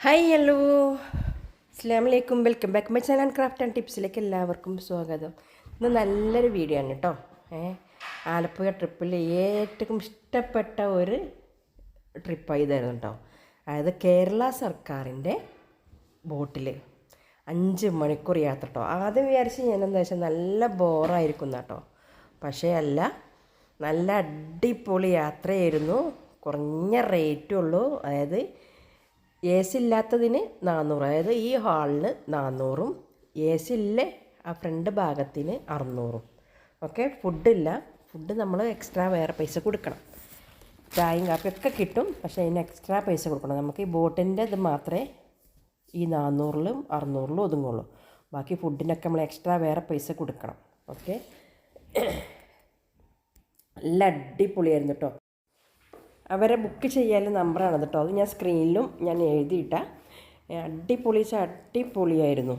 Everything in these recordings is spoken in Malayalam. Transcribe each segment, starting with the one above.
ഹായ് ഹലോ അസ്സാം വലൈക്കും welcome back my channel craft and ടിപ്സിലേക്ക് എല്ലാവർക്കും സ്വാഗതം. ഇന്ന് നല്ലൊരു വീഡിയോ ആണ് കേട്ടോ. ആലപ്പുഴ ട്രിപ്പിൽ ഏറ്റവും ഇഷ്ടപ്പെട്ട ഒരു ട്രിപ്പാണ് ഇതായിരുന്നു കേട്ടോ. അതായത് കേരള സർക്കാരിൻ്റെ ബോട്ടിൽ 5 മണിക്കൂർ യാത്ര കേട്ടോ. ആദ്യം വിചാരിച്ച് ഞാൻ എന്താ വെച്ചാൽ നല്ല ബോറായിരിക്കും കേട്ടോ. പക്ഷേ അല്ല, നല്ല അടിപൊളി യാത്രയായിരുന്നു. കുറഞ്ഞ റേറ്റും ഉള്ളൂ. അതായത് എ സി ഇല്ലാത്തതിന് 400, അതായത് ഈ ഹാളിന് 400, എ സി ഇല്ലേ ആ ഫ്രണ്ട് ഭാഗത്തിന് 600. ഓക്കെ, ഫുഡില്ല, ഫുഡ് നമ്മൾ എക്സ്ട്രാ വേറെ പൈസ കൊടുക്കണം. ചായയും കാപ്പിയൊക്കെ കിട്ടും, പക്ഷേ അതിന് എക്സ്ട്രാ പൈസ കൊടുക്കണം. നമുക്ക് ഈ ബോട്ടിൻ്റെ ഇത് മാത്രമേ ഈ 400-ലും 600-ലും ഒതുങ്ങുള്ളൂ. ബാക്കി ഫുഡിനൊക്കെ നമ്മൾ എക്സ്ട്രാ വേറെ പൈസ കൊടുക്കണം. ഓക്കെ, നല്ല അടിപൊളിയായിരുന്നു കേട്ടോ. അവരെ ബുക്ക് ചെയ്യാൻ നമ്പറാണ് കേട്ടോ. അത് ഞാൻ സ്ക്രീനിലും ഞാൻ എഴുതിയിട്ട. അടിപൊളിയായിരുന്നു.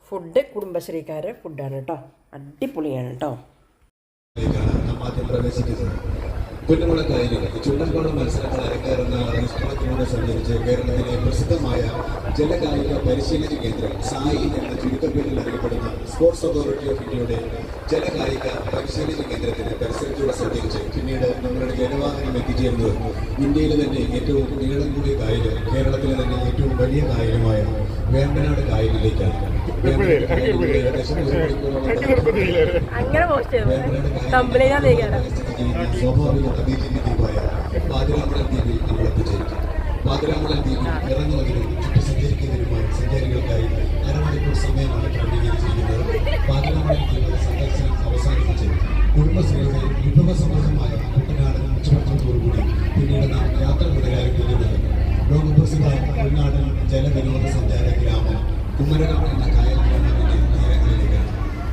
ഫുഡ് കുടുംബശ്രീക്കാരെ ഫുഡാണ് കേട്ടോ. അടിപൊളിയാണ് കേട്ടോ. കുന്നംകുളക്കായലിൽ ചുണ്ടൻകോണം മത്സരങ്ങൾ അരങ്ങേറുന്ന റെസ്റ്റോറൻറ്റിലൂടെ സഞ്ചരിച്ച് കേരളത്തിലെ പ്രസിദ്ധമായ ജലകായിക പരിശീലന കേന്ദ്രം സായി എന്ന ചുരുക്കപ്പേരിൽ അറിയപ്പെടുന്ന സ്പോർട്സ് അതോറിറ്റി ഓഫ് ഇന്ത്യയുടെ ജലകായിക പരിശീലന കേന്ദ്രത്തിന് പരിസരത്തൂടെ സഞ്ചരിച്ച് പിന്നീട് നമ്മളുടെ ജലവാഹനം എത്തിച്ചേർന്നത് ഇന്ത്യയിലെ തന്നെ ഏറ്റവും നീളം കൂടിയ കായലും കേരളത്തിലെ തന്നെ ഏറ്റവും വലിയ കായലുമായ വേമ്പനാട് കായലിലേക്കാണ്. സ്വാഭാവിക നദീജന്യ ദ്വീപായ പാതിരാമണൽ ദ്വീപിൽ നമ്മൾ എത്തിച്ചേരും. പാതിരാമണൽ ദ്വീപിൽ ഇറങ്ങുന്നതിനും ചുറ്റി സഞ്ചരിക്കുന്നതിനുമായി സഞ്ചാരികൾക്കായി അരമണിക്കൂർ സമയമാണ് ക്രമീകരിച്ചിരിക്കുന്നത്. പാതിരാമണൽ ദ്വീപ് സന്ദർശനം അവസാനിപ്പിച്ച് കുടുംബശ്രീയുടെ വിഭവസമൃദ്ധമായ കുട്ടനാടൻ ഉച്ചഭക്ഷണത്തോടുകൂടി പിന്നീട് നാം യാത്ര മുതലാരംഭിക്കുന്നത് ലോകപ്രസിദ്ധ ഉൾനാടൻ ജലവിനോദസഞ്ചാര ഗ്രാമം കുമരകം എന്ന കായൽ ഗ്രാമത്തിന്റെ തീരങ്ങളിലേക്കാണ്.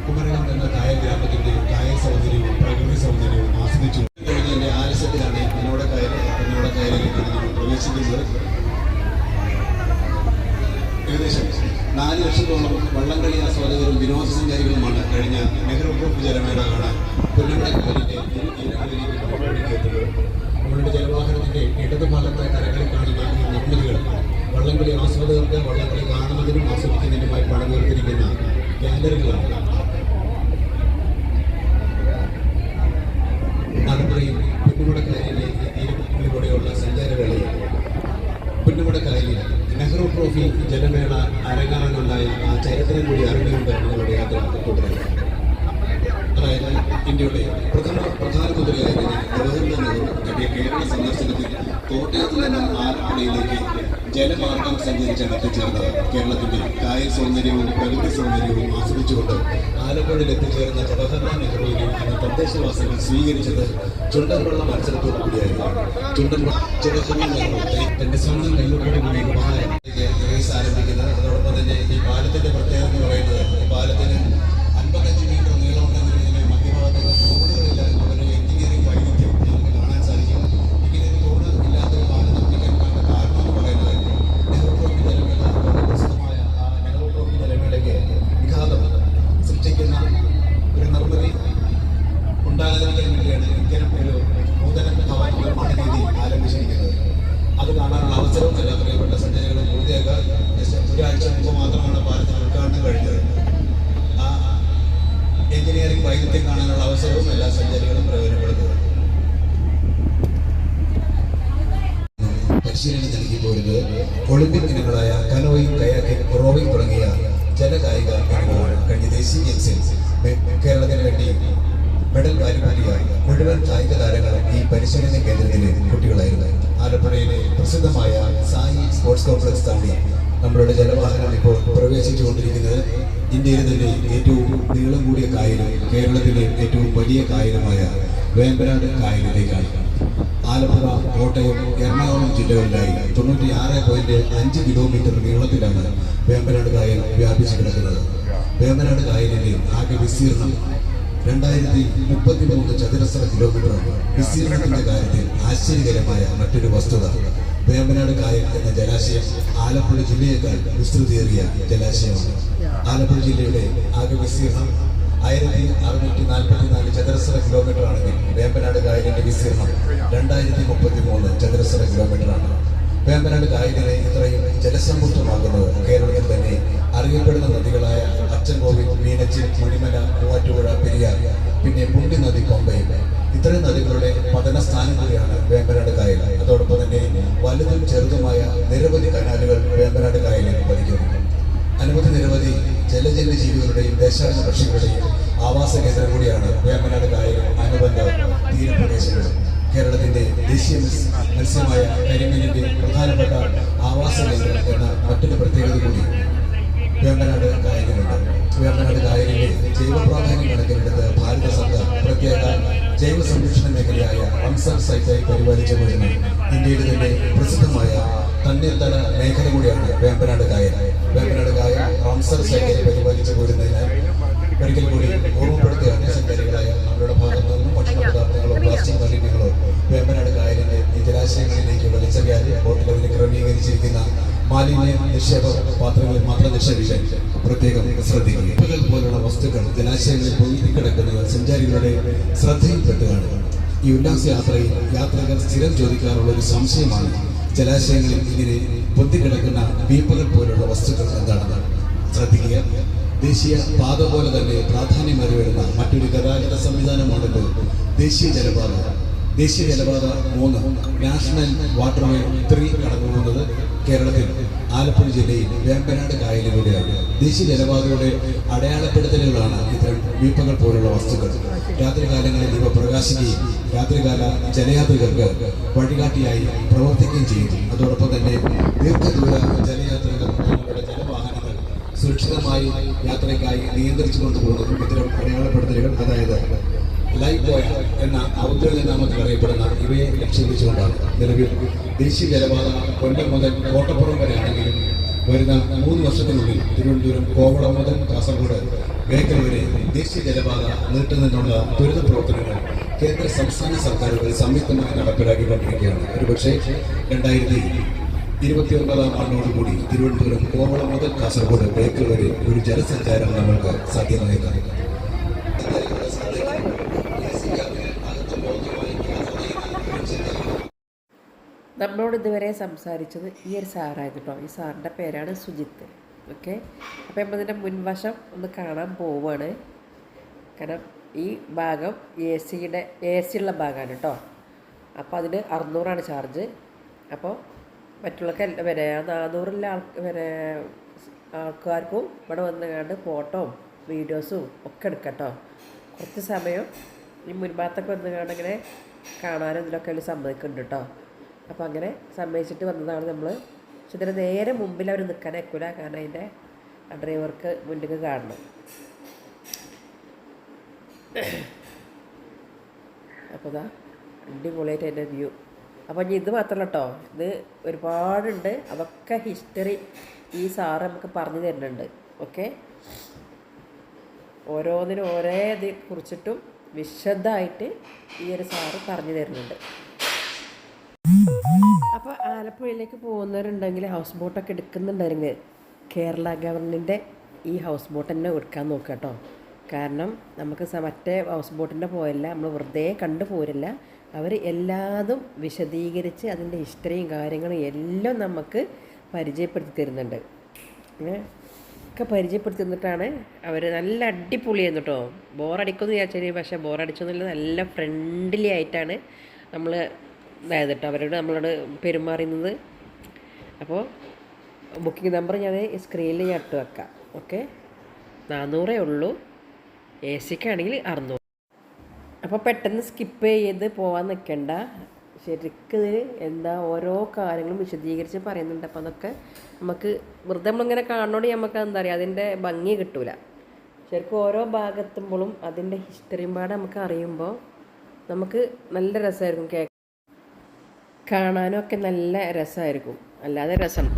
കുമരകം എന്ന കായൽ ഗ്രാമത്തിന്റെ കായൽ സൗന്ദര്യവും പ്രകൃതി സൗന്ദര്യവും ആസ്വദിച്ചു കഴിഞ്ഞതിന്റെ ആലസ്യത്തിലാണ് എന്നോട് കായലിലേക്ക് പ്രവേശിക്കുന്നത്. ഏകദേശം 4 ലക്ഷത്തോളം വള്ളംകളി ആസ്വാദകരും വിനോദസഞ്ചാരികളുമാണ് കഴിഞ്ഞ നെഹ്റു ട്രോഫി ജലമേള കാണാൻ പുന്നമട കായലിന്റെ ഇരു തീരങ്ങളിലേക്ക് എത്തുന്നത്. നമ്മളുടെ ജലവാഹനത്തിന്റെ ഇടതുഭാഗത്തെ കരകളിൽ കാണുന്ന ഈ നിർമ്മിതികൾ വള്ളംകളി ആസ്വാദകർക്ക് വള്ളംകളി കാണുന്നതിനും ആസ്വദിക്കുന്നതിനുമായി പണിതീർത്തിരിക്കുന്ന ഗാലറികളാണ്. ആലപ്പുഴയിൽ പുന്നമട കായലിലെ തീരങ്ങളിലൂടെയുള്ള സഞ്ചാരവേളയിൽ പുന്നമട കായലിൽ നെഹ്റു ട്രോഫി ജലമേള അരങ്ങാറാനുണ്ടായ ആ ചരിത്രം കൂടി അറിഞ്ഞുകൊണ്ട് നിങ്ങളുടെ യാത്ര തുടരുക. അതായത് ഇന്ത്യയുടെ പ്രധാനമന്ത്രിയായിരുന്ന ജവഹർലാൽ നെഹ്റു തന്റെ കേരള സന്ദർശനത്തിൽ കോട്ടയത്ത് നിന്ന് ആലപ്പുഴയിലേക്ക് ജലമാർഗം സഞ്ചരിച്ചാണ് എത്തിച്ചേർന്നത്. കേരളത്തിന്റെ കായൽ സൗന്ദര്യവും പ്രകൃതി സൗന്ദര്യവും ആസ്വദിച്ചുകൊണ്ട് ആലപ്പുഴയിൽ എത്തിച്ചേർന്ന ജവഹർലാൽ നെഹ്റുവിനെ അന്ന് തദ്ദേശവാസികൾ സ്വീകരിച്ചത് ചുണ്ടൻവെള്ള മത്സരത്തോടു കൂടിയായിരുന്നു. ജവഹർലാൽ നെഹ്റു തന്റെ സ്വന്തം കൈയോടെ കൂടി റേസ് ആരംഭിക്കുന്നത്. അതോടൊപ്പം തന്നെ ഈ പാലത്തിന്റെ പ്രത്യേകത എന്ന് പറയുന്നത് ഈ പാലത്തിന് 55 മീറ്റർ നീളമുണ്ടെന്നതിന് മധ്യഭാഗത്തുള്ള തോടുകളില്ല എന്നൊരു എഞ്ചിനീയറിംഗ് വൈവിധ്യം നമുക്ക് കാണാൻ സാധിക്കും. ഇങ്ങനെ തോട് ഇല്ലാത്തൊരു പാലം നിർമ്മിക്കാൻ കാരണം എന്ന് പറയുന്നത് നെഹ്റു ട്രോഫി ജലമേള, പ്രസിദ്ധമായ ആ നെഹ്റു ട്രോഫി ജലമേളയ്ക്ക് വിഘാതം സൃഷ്ടിക്കുന്ന ഒരു നിർമ്മിതി ഉണ്ടാകാതിരിക്കാൻ വേണ്ടിയാണ് ഇത്തരം ഒരു നൂതന ഭവന നിർമ്മാണ രീതി ആരംഭിച്ചിരിക്കുന്നത്. അത് കാണാനുള്ള അവസരവും എല്ലാ പ്രിയപ്പെട്ട സഞ്ചാരികളും പൂർത്തിയാക്കുക. ഒരാഴ്ച മുമ്പ് മാത്രമാണ് പാലത്തിന് ഉദ്ഘാടനം കഴിഞ്ഞത്. ആ എഞ്ചിനീയറിംഗ് വൈദ്യുതി കാണാനുള്ള അവസരവും എല്ലാ സഞ്ചാരികളും പ്രയോജനപ്പെടുത്തുക. പരിശീലനം നൽകി പോരുന്നത് ഒളിമ്പിക് ഇനങ്ങളായ കനോയിങ്, കയാക്കിംഗ്, റോവിംഗ് തുടങ്ങിയ ജലകായിക ഇനങ്ങളാണ്. കഴിഞ്ഞ ദേശീയ ഗെയിംസിൽ കേരളത്തിന് വേണ്ടി മെഡൽ വാരിക്കൂട്ടിയ മുഴുവൻ കായിക താരങ്ങളും ഈ പരിശീലന കേന്ദ്രത്തിലെ കുട്ടികളായിരുന്നു. ആലപ്പുഴയിലെ പ്രസിദ്ധമായ സായി സ്പോർട്സ് കോംപ്ലക്സ് താണ്ടി നമ്മളുടെ ജലവാഹനം ഇപ്പോൾ പ്രവേശിച്ചുകൊണ്ടിരിക്കുന്നത് ഇന്ത്യയിലെ തന്നെ ഏറ്റവും നീളം കൂടിയ കായലും കേരളത്തിലെ ഏറ്റവും വലിയ കായലുമായ വേമ്പനാട് കായലിലേക്കാണ്. ആലപ്പുഴ, കോട്ടയം, എറണാകുളം ജില്ലകളിലായി 96.5 കിലോമീറ്റർ നീളത്തിലാണ് വേമ്പനാട് കായൽ വ്യാപിച്ചു കിടക്കുന്നത്. വേമ്പനാട് കായലിന്റെ ആകെ വിസ്തീർണം 2033 ചതുരശ്ര കിലോമീറ്ററാണ്. വിസ്തീർണത്തിന്റെ കാര്യത്തിൽ ആശ്ചര്യകരമായ മറ്റൊരു വസ്തുത, വേമ്പനാട് കായൽ എന്ന ജലാശയം ആലപ്പുഴ ജില്ലയേക്കാൾ വിസ്തൃതിയേറിയ ജലാശയമാണ്. ആലപ്പുഴ ജില്ലയുടെ ആകെ വിസ്തീർണം 1644 ചതുരശ്ര കിലോമീറ്റർ ആണെങ്കിൽ വേമ്പനാട് കായലിന്റെ വിസ്തീർണം 2033 ചതുരശ്ര കിലോമീറ്ററാണ്. വേമ്പനാട് കായലിനെ ഇത്രയും ജലസമ്പുഷ്ടമാക്കുന്നത് കേരളത്തിൽ തന്നെ അറിയപ്പെടുന്ന നദികളായ അച്ചൻകോവിൽ, മീനച്ചിൽ, മണിമല, മൂവാറ്റുപുഴ, പെരിയാർ, പിന്നെ പുണ്യ നദി പമ്പയും ഇത്തരം നദികളുടെ പതന സ്ഥാനം കൂടിയാണ് വേമ്പനാട് കായൽ. അതോടൊപ്പം തന്നെ വലുതും ചെറുതുമായ നിരവധി കനാലുകൾ വേമ്പനാട് കായലിൽ പതിക്കുന്നു. നിരവധി ജലജന്യ ജീവികളുടെയും ദേശാടന പക്ഷികളുടെയും ആവാസ കേന്ദ്രം കൂടിയാണ് വേമ്പനാട് കായലും അനുബന്ധ തീരപ്രദേശങ്ങളും. കേരളത്തിന്റെ ദേശീയ മത്സ്യമായ കരിമീനിന്റെ പ്രധാനപ്പെട്ട ആവാസ കേന്ദ്രം എന്ന മറ്റൊരു പ്രത്യേകത കൂടി വേമ്പനാട് കായലിനുണ്ട്. വേമ്പനാട് കായലിന്റെ ജൈവ പ്രാധാന്യം കണക്കിലെടുത്ത് ഭാരത സർക്കാർ പ്രത്യേക ജൈവ സംരക്ഷണ മേഖലയായ റംസർ സൈറ്റായി പരിപാലിച്ചു വരുന്ന ഇന്ത്യയിലെ തന്നെ പ്രസിദ്ധമായ തണ്ണീർത്തട മേഖല കൂടിയാണ് വേമ്പനാട് കായൽ. വേമ്പനാട് കായൽ റംസർ സൈറ്റായി പരിപാലിച്ചു പോരുന്നതിനാൽ ഒരിക്കൽ കൂടി ഓർമ്മപ്പെടുത്തുകയാണ് സഞ്ചാരികളായ നമ്മളുടെ ഭാഗത്തു നിന്നും ഭക്ഷണ പദാർത്ഥങ്ങളോ പ്ലാസ്റ്റിക് മാലിന്യങ്ങളോ വേമ്പനാട് കായലിന്റെ ഈ ജലാശയങ്ങളിലേക്ക് വലിച്ചെറിയാതെ ബോട്ടിൽ അതിന് ക്രമീകരിച്ചിരിക്കുന്ന മാലിന്യ നിക്ഷേപ പാത്രങ്ങളിൽ മാത്രം നിക്ഷേപിക്കാൻ പ്രത്യേകം ശ്രദ്ധിക്കുക. പോലുള്ള വസ്തുക്കൾ ജലാശയങ്ങളിൽ പൊങ്ങിക്കിടക്കുന്നത് സഞ്ചാരികളുടെ ശ്രദ്ധയിൽപ്പെട്ടുകയാണ്. ഈ ഉല്ലാസ യാത്രയിൽ യാത്രികർ സ്ഥിരം ചോദിക്കാറുള്ള ഒരു സംശയമാണ് ജലാശയങ്ങളിൽ ഇങ്ങനെ പൊന്തിക്കിടക്കുന്ന പീപ്പകൾ പോലുള്ള വസ്തുക്കൾ എന്താണെന്ന്. ശ്രദ്ധിക്കുക, ദേശീയ പാത പോലെ തന്നെ പ്രാധാന്യമേറി വരുന്ന മറ്റൊരു ഗതാഗത സംവിധാനമാണല്ലോ ദേശീയ ജലപാത. ദേശീയ ജലപാത 3 നാഷണൽ വാട്ടർവേ 3 കടന്നു പോകുന്നത് കേരളത്തിൽ ആലപ്പുഴ ജില്ലയിൽ വേമ്പനാട് കായലിലൂടെയാണ്. ദേശീയ ജലപാതയുടെ അടയാളപ്പെടുത്തലുകളാണ് ഇത്തരം വീപ്പകൾ പോലുള്ള വസ്തുക്കൾ. രാത്രികാലങ്ങളിൽ ഇവ പ്രകാശിക്കുകയും രാത്രികാല ജലയാത്രികർക്ക് വഴികാട്ടിയായി പ്രവർത്തിക്കുകയും ചെയ്യുന്നു. അതോടൊപ്പം തന്നെ ദീർഘദൂര ജലയാത്രികർ തങ്ങളുടെ ജലവാഹനങ്ങൾ സുരക്ഷിതമായി യാത്രയ്ക്കായി നിയന്ത്രിച്ചു കൊണ്ടുപോകുന്ന ഇത്തരം അടയാളപ്പെടുത്തലുകൾ, അതായത് ലൈഫ് ബോയ എന്ന ഔദ്യോഗിക നാമത്തിൽ അറിയപ്പെടുന്ന ഇവയെ ലക്ഷ്യം വെച്ചുകൊണ്ടാണ് നിലവിൽ ദേശീയ ജലപാത കൊല്ലം മുതൽ കോട്ടപ്പുറം വരെ ആണെങ്കിലും വരുന്ന 3 വർഷത്തിനുള്ളിൽ തിരുവനന്തപുരം കോവളം മുതൽ കാസർഗോഡ് ബേക്കൽ വരെ ദേശീയ ജലപാത നീട്ടുന്നതിനുള്ള ത്വരിത പ്രവർത്തനങ്ങൾ കേന്ദ്ര സംസ്ഥാന സർക്കാരുകൾ സംയുക്തമായി നടപ്പിലാക്കിക്കൊണ്ടിരിക്കുകയാണ്. ഒരുപക്ഷെ 2029 ആണ്ടോടുകൂടി തിരുവനന്തപുരം കോവളം മുതൽ കാസർഗോഡ് ബേക്കൽ വരെ ഒരു ജലസഞ്ചാരം നമ്മൾക്ക് സാധ്യമായേക്കാം. നമ്മളോട് ഇതുവരെ സംസാരിച്ചത് ഈ ഒരു സാറായിരുന്നു കേട്ടോ. ഈ സാറിൻ്റെ പേരാണ് സുജിത്ത്. ഓക്കെ, അപ്പോൾ നമ്മൾ ഇതിൻ്റെ മുൻവശം ഒന്ന് കാണാൻ പോവുകയാണ്. കാരണം ഈ ഭാഗം എ സി ഉള്ള ഭാഗമാണ് കേട്ടോ. അപ്പോൾ അതിന് 600 ചാർജ്. അപ്പോൾ മറ്റുള്ളവർക്ക് 400 ആൾക്കാർക്കും ഇവിടെ വന്നുകൊണ്ട് ഫോട്ടോയും വീഡിയോസും ഒക്കെ എടുക്കാം കേട്ടോ. കുറച്ച് സമയം ഈ മുൻഭാഗത്തൊക്കെ വന്നുകൊണ്ട് ഇങ്ങനെ കാണാനും ഇതിലൊക്കെ അതിൽ സമ്മതിക്കുന്നുണ്ട് കേട്ടോ. അപ്പോൾ അങ്ങനെ സമ്മതിച്ചിട്ട് വന്നതാണ് നമ്മൾ. പക്ഷെ ഇതിന് നേരെ മുമ്പിൽ അവർ നിൽക്കാൻ അയക്കില്ല, കാരണം അതിൻ്റെ ഡ്രൈവർക്ക് മുന്നിൽ കാണണം. അപ്പോൾ ഇതാ അടിപൊളിയായിട്ട് അതിൻ്റെ വ്യൂ. അപ്പോൾ ഇനി ഇത് മാത്രമല്ല കേട്ടോ, ഇത് ഒരുപാടുണ്ട്. അതൊക്കെ ഹിസ്റ്ററി ഈ സാറ് നമുക്ക് പറഞ്ഞു തരുന്നുണ്ട്. ഓക്കെ, ഓരോന്നിനും ഓരോ ഇത് കുറിച്ചിട്ടും വിശദമായിട്ട് ഈ ഒരു സാറ് പറഞ്ഞു തരുന്നുണ്ട്. അപ്പോൾ ആലപ്പുഴയിലേക്ക് പോകുന്നവരുണ്ടെങ്കിൽ ഹൗസ് ബോട്ടൊക്കെ എടുക്കുന്നുണ്ടെങ്കിൽ കേരള ഗവൺമെൻറ്റിൻ്റെ ഈ ഹൗസ് ബോട്ട് തന്നെ എടുക്കാൻ നോക്കുക കേട്ടോ. കാരണം നമുക്ക് മറ്റേ ഹൗസ് ബോട്ടിൻ്റെ പോയല്ല, നമ്മൾ വെറുതെ കണ്ടു പോരില്ല. അവർ എല്ലാതും വിശദീകരിച്ച് അതിൻ്റെ ഹിസ്റ്ററിയും കാര്യങ്ങളും എല്ലാം നമുക്ക് പരിചയപ്പെടുത്തി തരുന്നുണ്ട്. ഒക്കെ പരിചയപ്പെടുത്തി തന്നിട്ടാണ് അവർ. നല്ല അടിപൊളിയായിരുന്നു കേട്ടോ. ബോറടിക്കുമെന്ന് വിചാരിച്ചാൽ, പക്ഷേ ബോറടിച്ചൊന്നുമില്ല. നല്ല ഫ്രണ്ട്ലി ആയിട്ടാണ് നമ്മൾ അതായത് കേട്ടോ അവരോട് നമ്മളോട് പെരുമാറുന്നത്. അപ്പോൾ ബുക്കിംഗ് നമ്പർ ഞാൻ സ്ക്രീനിൽ ഞാൻ ഇട്ട് വെക്കാം. ഓക്കെ, 400 ഉള്ളൂ. എ സിക്കാണെങ്കിൽ 600. അപ്പോൾ പെട്ടെന്ന് സ്കിപ്പ് ചെയ്ത് പോകാൻ നിൽക്കണ്ട. ശരിക്കും എന്താ ഓരോ കാര്യങ്ങളും വിശദീകരിച്ച് പറയുന്നുണ്ട്. അപ്പോൾ അതൊക്കെ നമുക്ക് വെറുതെ നമ്മളിങ്ങനെ കാണുന്നോണ്ട് നമുക്ക് എന്താ പറയുക, അതിൻ്റെ ഭംഗി കിട്ടൂല. ശരിക്കും ഓരോ ഭാഗത്തുമ്പോഴും അതിൻ്റെ ഹിസ്റ്ററിയും പാടെ നമുക്ക് അറിയുമ്പോൾ നമുക്ക് നല്ല രസമായിരിക്കും. കാണാനും ഒക്കെ നല്ല രസമായിരിക്കും. അല്ലാതെ രസം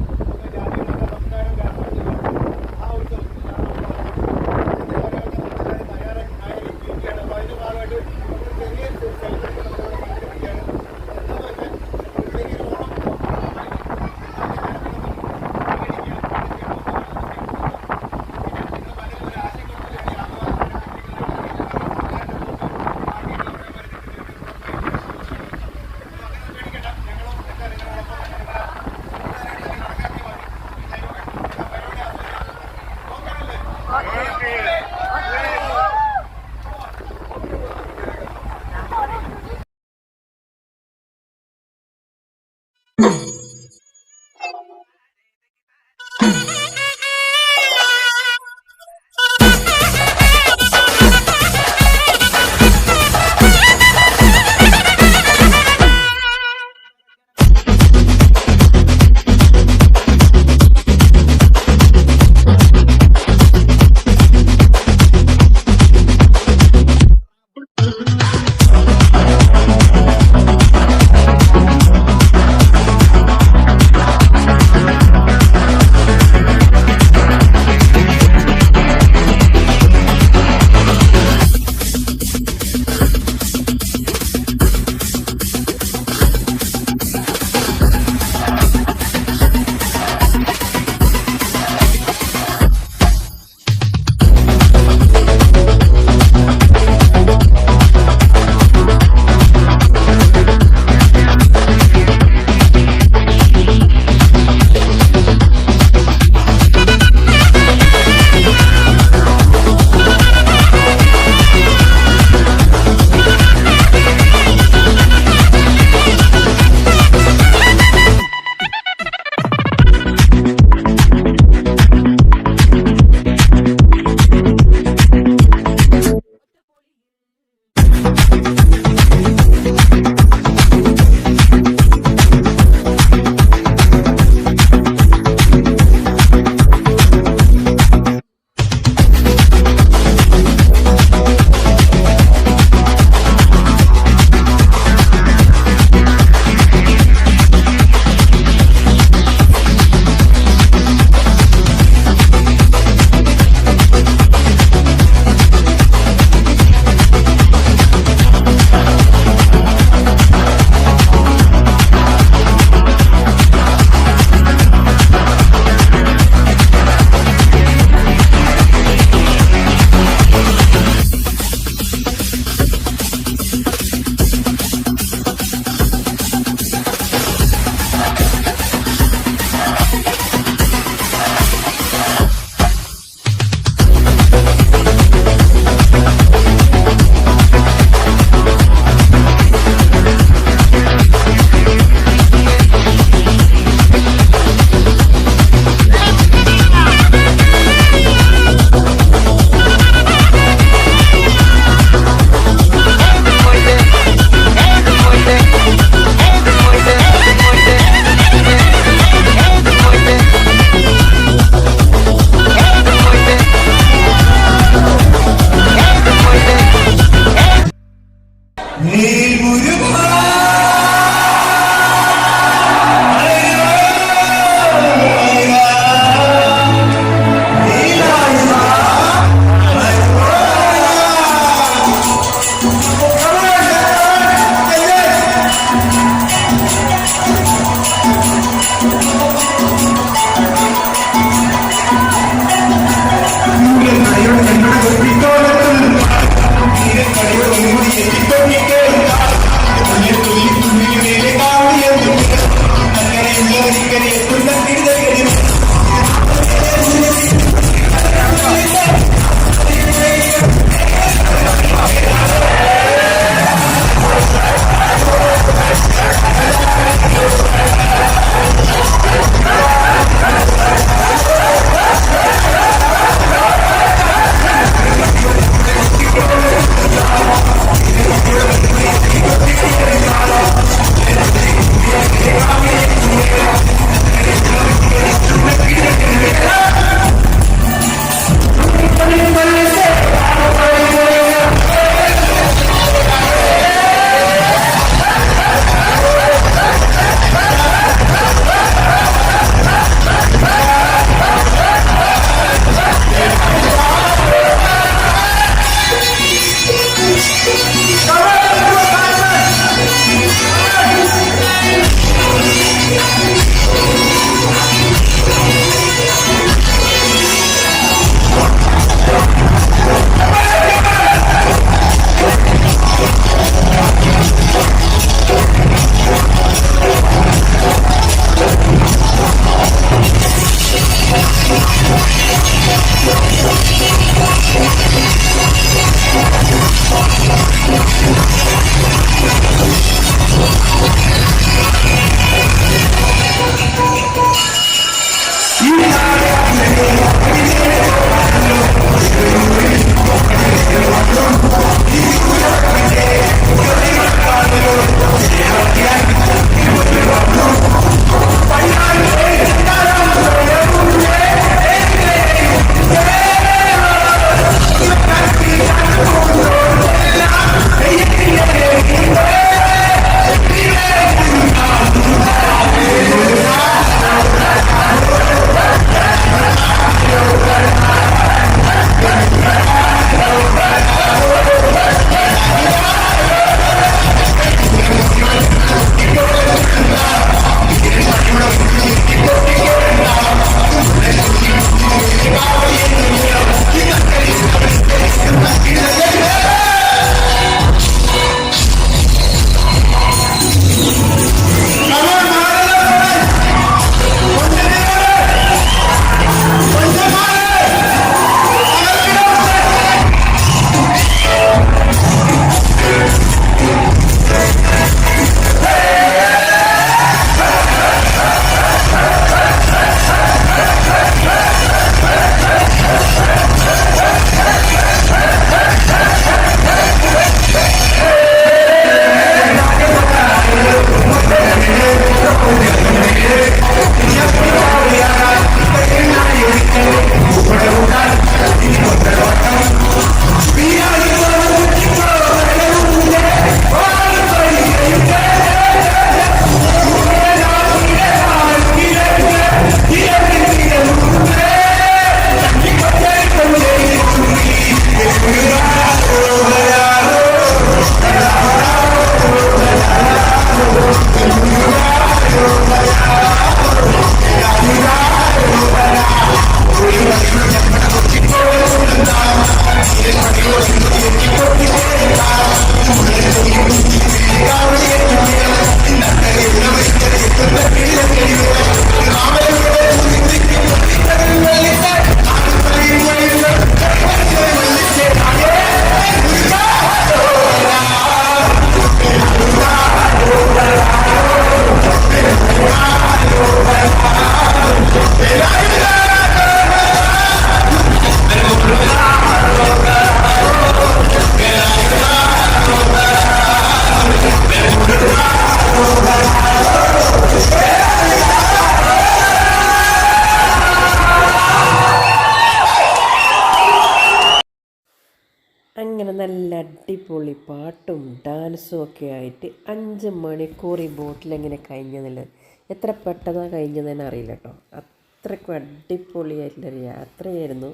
അങ്ങനെ നല്ല അടിപൊളി പാട്ടും ഡാൻസും ഒക്കെ ആയിട്ട് 5 മണിക്കൂർ ഈ ബോട്ടിൽ എങ്ങനെ കഴിഞ്ഞതെന്നുള്ളത് എത്ര പെട്ടെന്നാണ് കഴിഞ്ഞതെന്ന് അറിയില്ല കേട്ടോ. അത്രയ്ക്കും അടിപൊളിയായിട്ടുള്ളൊരു യാത്രയായിരുന്നു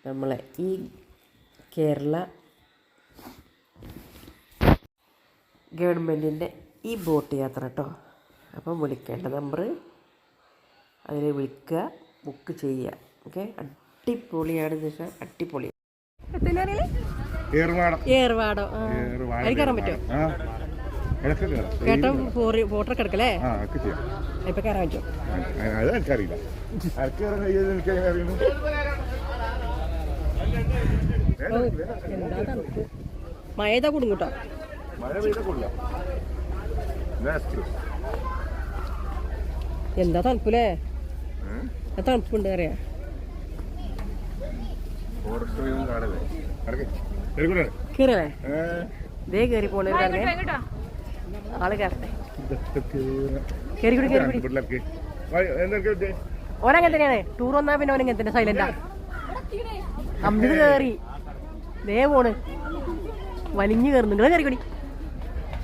നമ്മളെ ഈ കേരള ഗവൺമെൻറ്റിൻ്റെ ഈ ബോട്ട് യാത്ര കേട്ടോ. അപ്പം വിളിക്കേണ്ട നമ്പർ അതിൽ വിളിക്കുക, ബുക്ക് ചെയ്യുക. ഓക്കെ, അടിപൊളിയാണെന്ന് വെച്ചാൽ അടിപൊളി. ഏർവാടോ അതിൽ കയറാൻ പറ്റുമോ? കേട്ടോ ഫോട്ടോക്കെ എടുക്കല്ലേ? ഇപ്പൊ കയറാൻ പറ്റുമോ? എന്താ തണുപ്പ്, മഴ കുടുങ്ങൂട്ടോ. എന്താ തണുപ്പല്ലേ? തണുപ്പുണ്ട് അറിയാം. കയറേ ദേ കയറി പോണേ ആള് കയറട്ടെ. ഓനങ്ങനെ തന്നെയാണ്. ടൂർ വന്നാൽ പിന്നെ ഓനെങ്ങനെ തന്നെ സൈലന്റാ. അമ്മിത് കയറി ദേ പോണ് വലിഞ്ഞു കയറുന്നു. നിങ്ങള് കയറിക്കൊടി.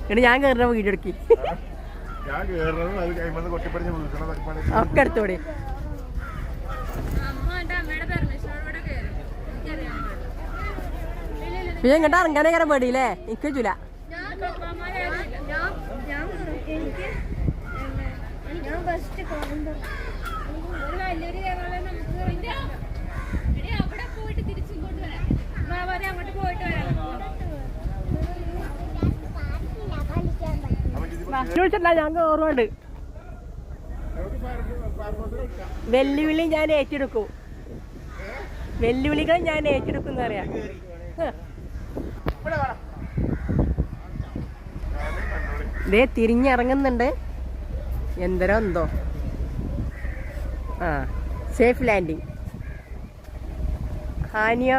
എന്നിട്ട് ഞാൻ കയറുന്ന വീഡിയോ എടുക്കി ഒക്കെ എടുത്തോടെ. പിന്നെ ഇങ്ങോട്ട് ഇറങ്ങാനേ കയറാൻ പേടിയില്ലേ? എനിക്ക് വെച്ചില്ല. ചോദിച്ചിട്ടില്ല, ഞാൻ ഓർമ്മയുണ്ട്. വെല്ലുവിളി ഞാൻ ഏറ്റെടുക്കും, വെല്ലുവിളികൾ ഞാൻ ഏറ്റെടുക്കും എന്നറിയാം. ദേ തിരിഞ്ഞിറങ്ങുന്നുണ്ട്. എന്തരോ എന്തോ. ആ, സേഫ് ലാൻഡിങ്. ഹാനിയോ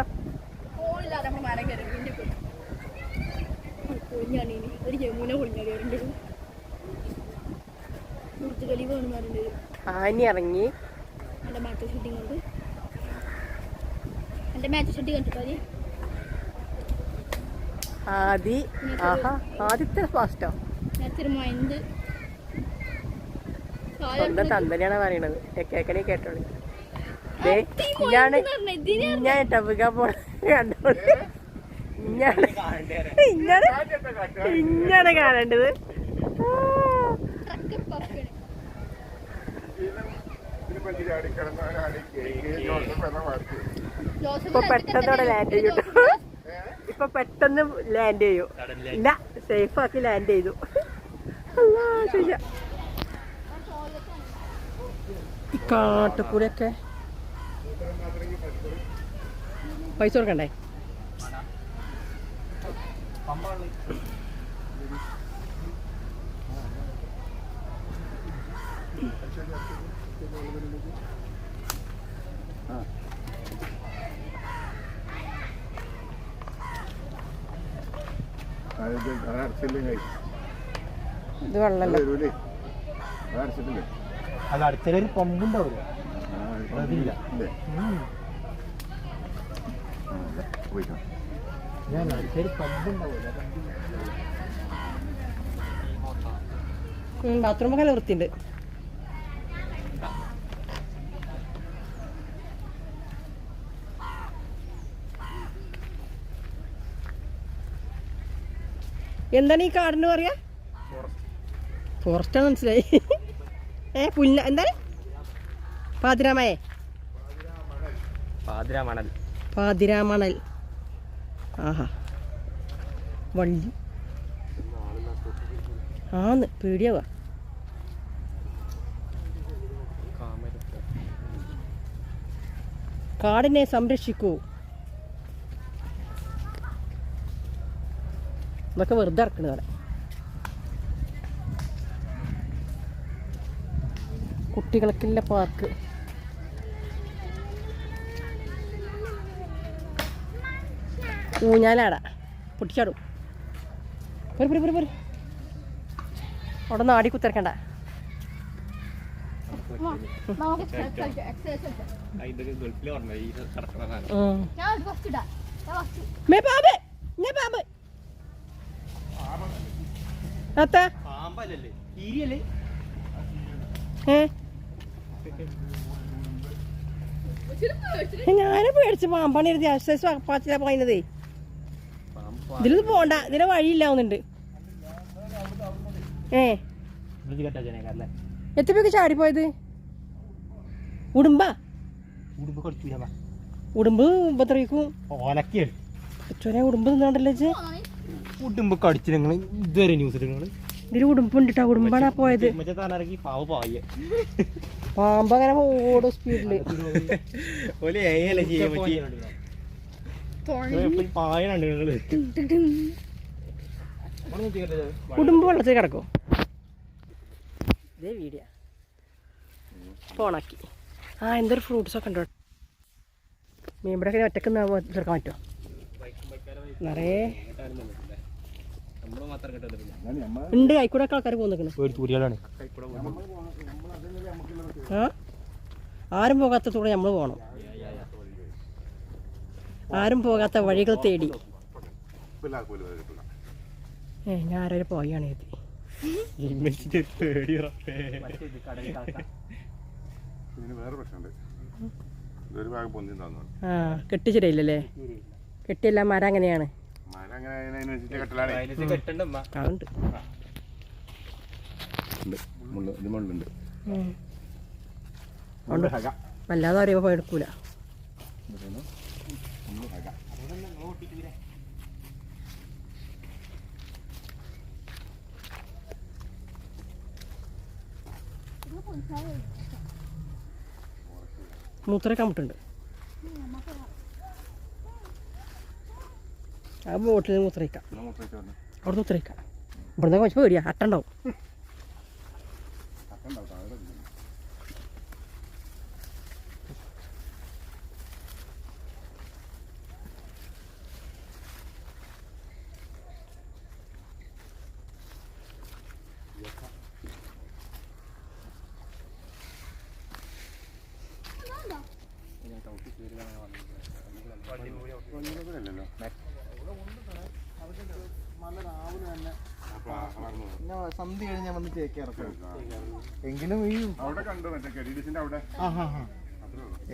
ഹാനി ഇറങ്ങി. ആദ്യത്തെ ഫാസ്റ്റോ സ്വന്തം തന്തനെയാണ് പറയണത്. കേക്കണേ കേട്ടോളി. ഞാൻ ടബിക്കാൻ പോണ കണ്ടോളി. ഇഞ്ഞാണ് കാണേണ്ടത്. ഇപ്പൊ പെട്ടെന്നോടെ ലാൻഡ് ചെയ്യും. ഇപ്പൊ പെട്ടെന്ന് ലാൻഡ് ചെയ്യൂ. ഇല്ല, സേഫ് ആക്കി ലാൻഡ് ചെയ്തു. ശരിയാ. ഈ കാട്ടുകൂടെയൊക്കെ പൈസ കൊടുക്കണ്ടേ? ഇത് വെള്ളല്ലോ. അത് അടിച്ചൊരു പമ്പുണ്ടാവില്ല. ഞാൻ അടിച്ചൊരു പമ്പുണ്ടാവില്ല. ബാത്റൂമൊക്കെ നല്ല വൃത്തിയുണ്ട്. എന്താണ് ഈ കാടിന് പറയാ? ഫോറസ്റ്റാണ് മനസ്സിലായി. പുല്ല എന്താണ്? പാതിരാമയെ പാതിരാമണൽ. ആഹാ, വള്ളി ആന്ന് പേടിയാവാ. കാടിനെ സംരക്ഷിക്കൂ. ഇതൊക്കെ വെറുതെ ഇറക്കണത് അവിടെ. കുട്ടികൾക്കുള്ള പാർക്ക്. ഊഞ്ഞാലാടാ, പൊട്ടിച്ചാടും. പോര് അവിടെ നാടി കുത്തിറക്കണ്ട. അത്താ പാമ്പല്ലേ കീരിയല്ലേ ഞാനും പേടിച്ച് പാമ്പാണ് ഇരുത്തി ആശ്വാസം പാച്ചില പോയത്. ഇതിലൊന്നും പോണ്ട, ഇതിലെ വഴിയില്ലാവുന്നുണ്ട്. എത്രയൊക്കെ ചാടിപ്പോയത്? ഉടുമ്പാ ഉടുമ്പ് ഉപദ്രവിക്കും. ഉടുമ്പ് തിന്നാണ്ടല്ലേ ഉടുമ്പ് കടിച്ചു നിങ്ങൾ ഇതുവരെ ന്യൂസ് നിങ്ങൾ ഇതിൽ ഉടുമ്പുണ്ടിട്ടാ. ഉടുമ്പാണ് പോയത്. പാമ്പ് അങ്ങനെ ഓടും സ്പീഡില്. ഉടുമ്പ് വെള്ളത്തിൽ കിടക്കും. ഇതേ വീഡിയോ ഫോണാക്കി. എന്തൊരു ഫ്രൂട്ട്സ് ഒക്കെ ഉണ്ടോ. മീൻപിടൊക്കെ ഒറ്റക്ക് ചേർക്കാൻ പറ്റുമോ? നിറയെ ഉണ്ട്. ആയിക്കൂടെ ഒക്കെ ആൾക്കാർ പോകുന്നു. ആരും പോകാത്തൂടെ നമ്മൾ പോകണം. ആരും പോകാത്ത വഴികൾ തേടി. ഞാൻ ആരൊരു പോയാണ് ഇത്. കെട്ടിച്ചിടയില്ലല്ലേ? കെട്ടിയല്ല മരം അങ്ങനെയാണ്. അതുണ്ട്. വല്ലാതെ അറിയുമ്പോ പോയി എടുക്കൂല. മൂത്രക്കാൻ മുട്ടുണ്ട്. ആ ബോട്ടിൽ മൂത്രയിക്കാം. അവിടെ മൂത്രയിക്കാം. ഇവിടുന്ന് കുറച്ച് പേടിയാ. അട്ടുണ്ടാവും. സന്ധി കഴിഞ്ഞാൽ വന്ന് ചേക്കാറൊക്കെ. എങ്കിലും ഈ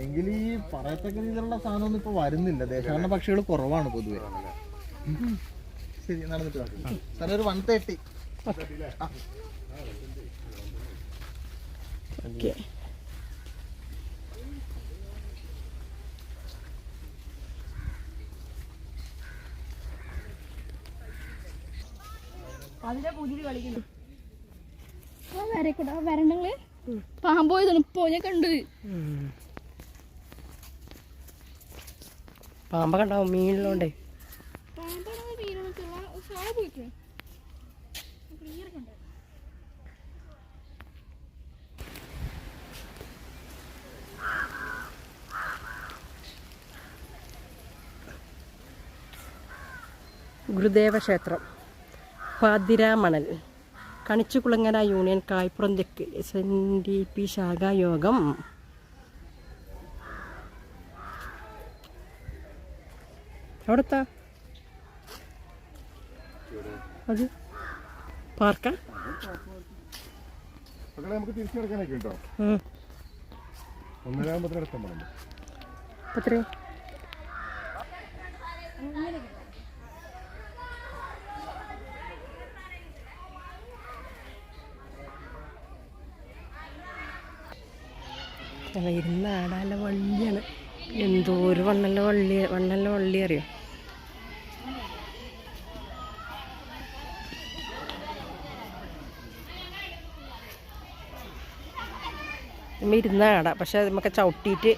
എങ്കിലും ഈ പറയത്തക്ക രീതിയിലുള്ള സാധനമൊന്നും ഇപ്പൊ വരുന്നില്ല. ദേശാടന പക്ഷികൾ കുറവാണ് പൊതുവെ. ശരി, നടന്നിട്ട് സാറേ ഒരു 130. ഓക്കെ. വരണ്ടങ്ങള് പാമ്പോയതാണ് ഇപ്പൊ ഞാൻ കണ്ടത്. പാമ്പ കണ്ടാവും മീനിലോണ്ടേ. ഗുരുദേവ ക്ഷേത്രം, പാതിരാമണൽ, കണിച്ചുകുളങ്ങര യൂണിയൻ കായ്പുറം തെക്ക് SNDP ശാഖായോഗം. അവിടെത്താ അത് പാർക്കാ. നമുക്ക് തിരിച്ചു കിടക്കാനൊക്കെ ഉണ്ടോ? 1:30 എടുക്കാൻ പറഞ്ഞു. എത്രയോ ഇരുന്ന് ആടാല വള്ളിയാണ്. എന്തോ ഒരു വണ്ണല്ല വള്ളി അറിയോ? ഇരുന്ന ആട. പക്ഷെ നമുക്ക് ചവിട്ടിയിട്ട്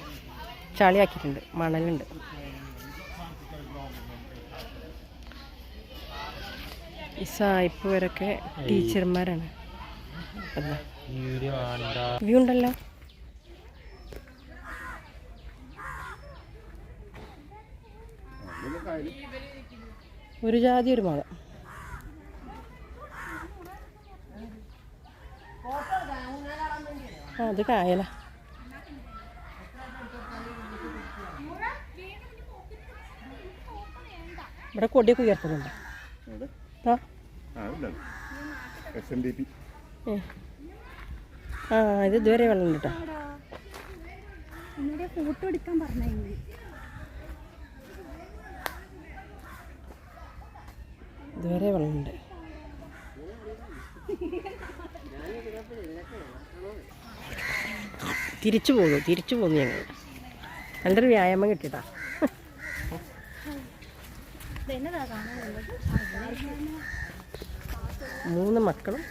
ചളിയാക്കിയിട്ടുണ്ട്. മണലുണ്ട്. ഈ സായിപ്പുകാരൊക്കെ ടീച്ചർമാരാണ്. വ്യൂ ഉണ്ടല്ലോ. ഒരു ജാതി ഒരു മതം. അത് കായല. ഇവിടെ കൊടിയൊക്കെ ഉയർത്തുന്നുണ്ട്. SNDP. ആ ഇത് ഇതുവരെ വെള്ളം ഉണ്ട് കേട്ടോ. എന്നോട് ഫോട്ടോ എടുക്കാൻ പറഞ്ഞു. ഇതുവരെ വെള്ളമുണ്ട്. തിരിച്ചു പോന്നു ഞങ്ങൾ. നല്ലൊരു വ്യായാമം കിട്ടിട്ടാ. മൂന്ന് മക്കളും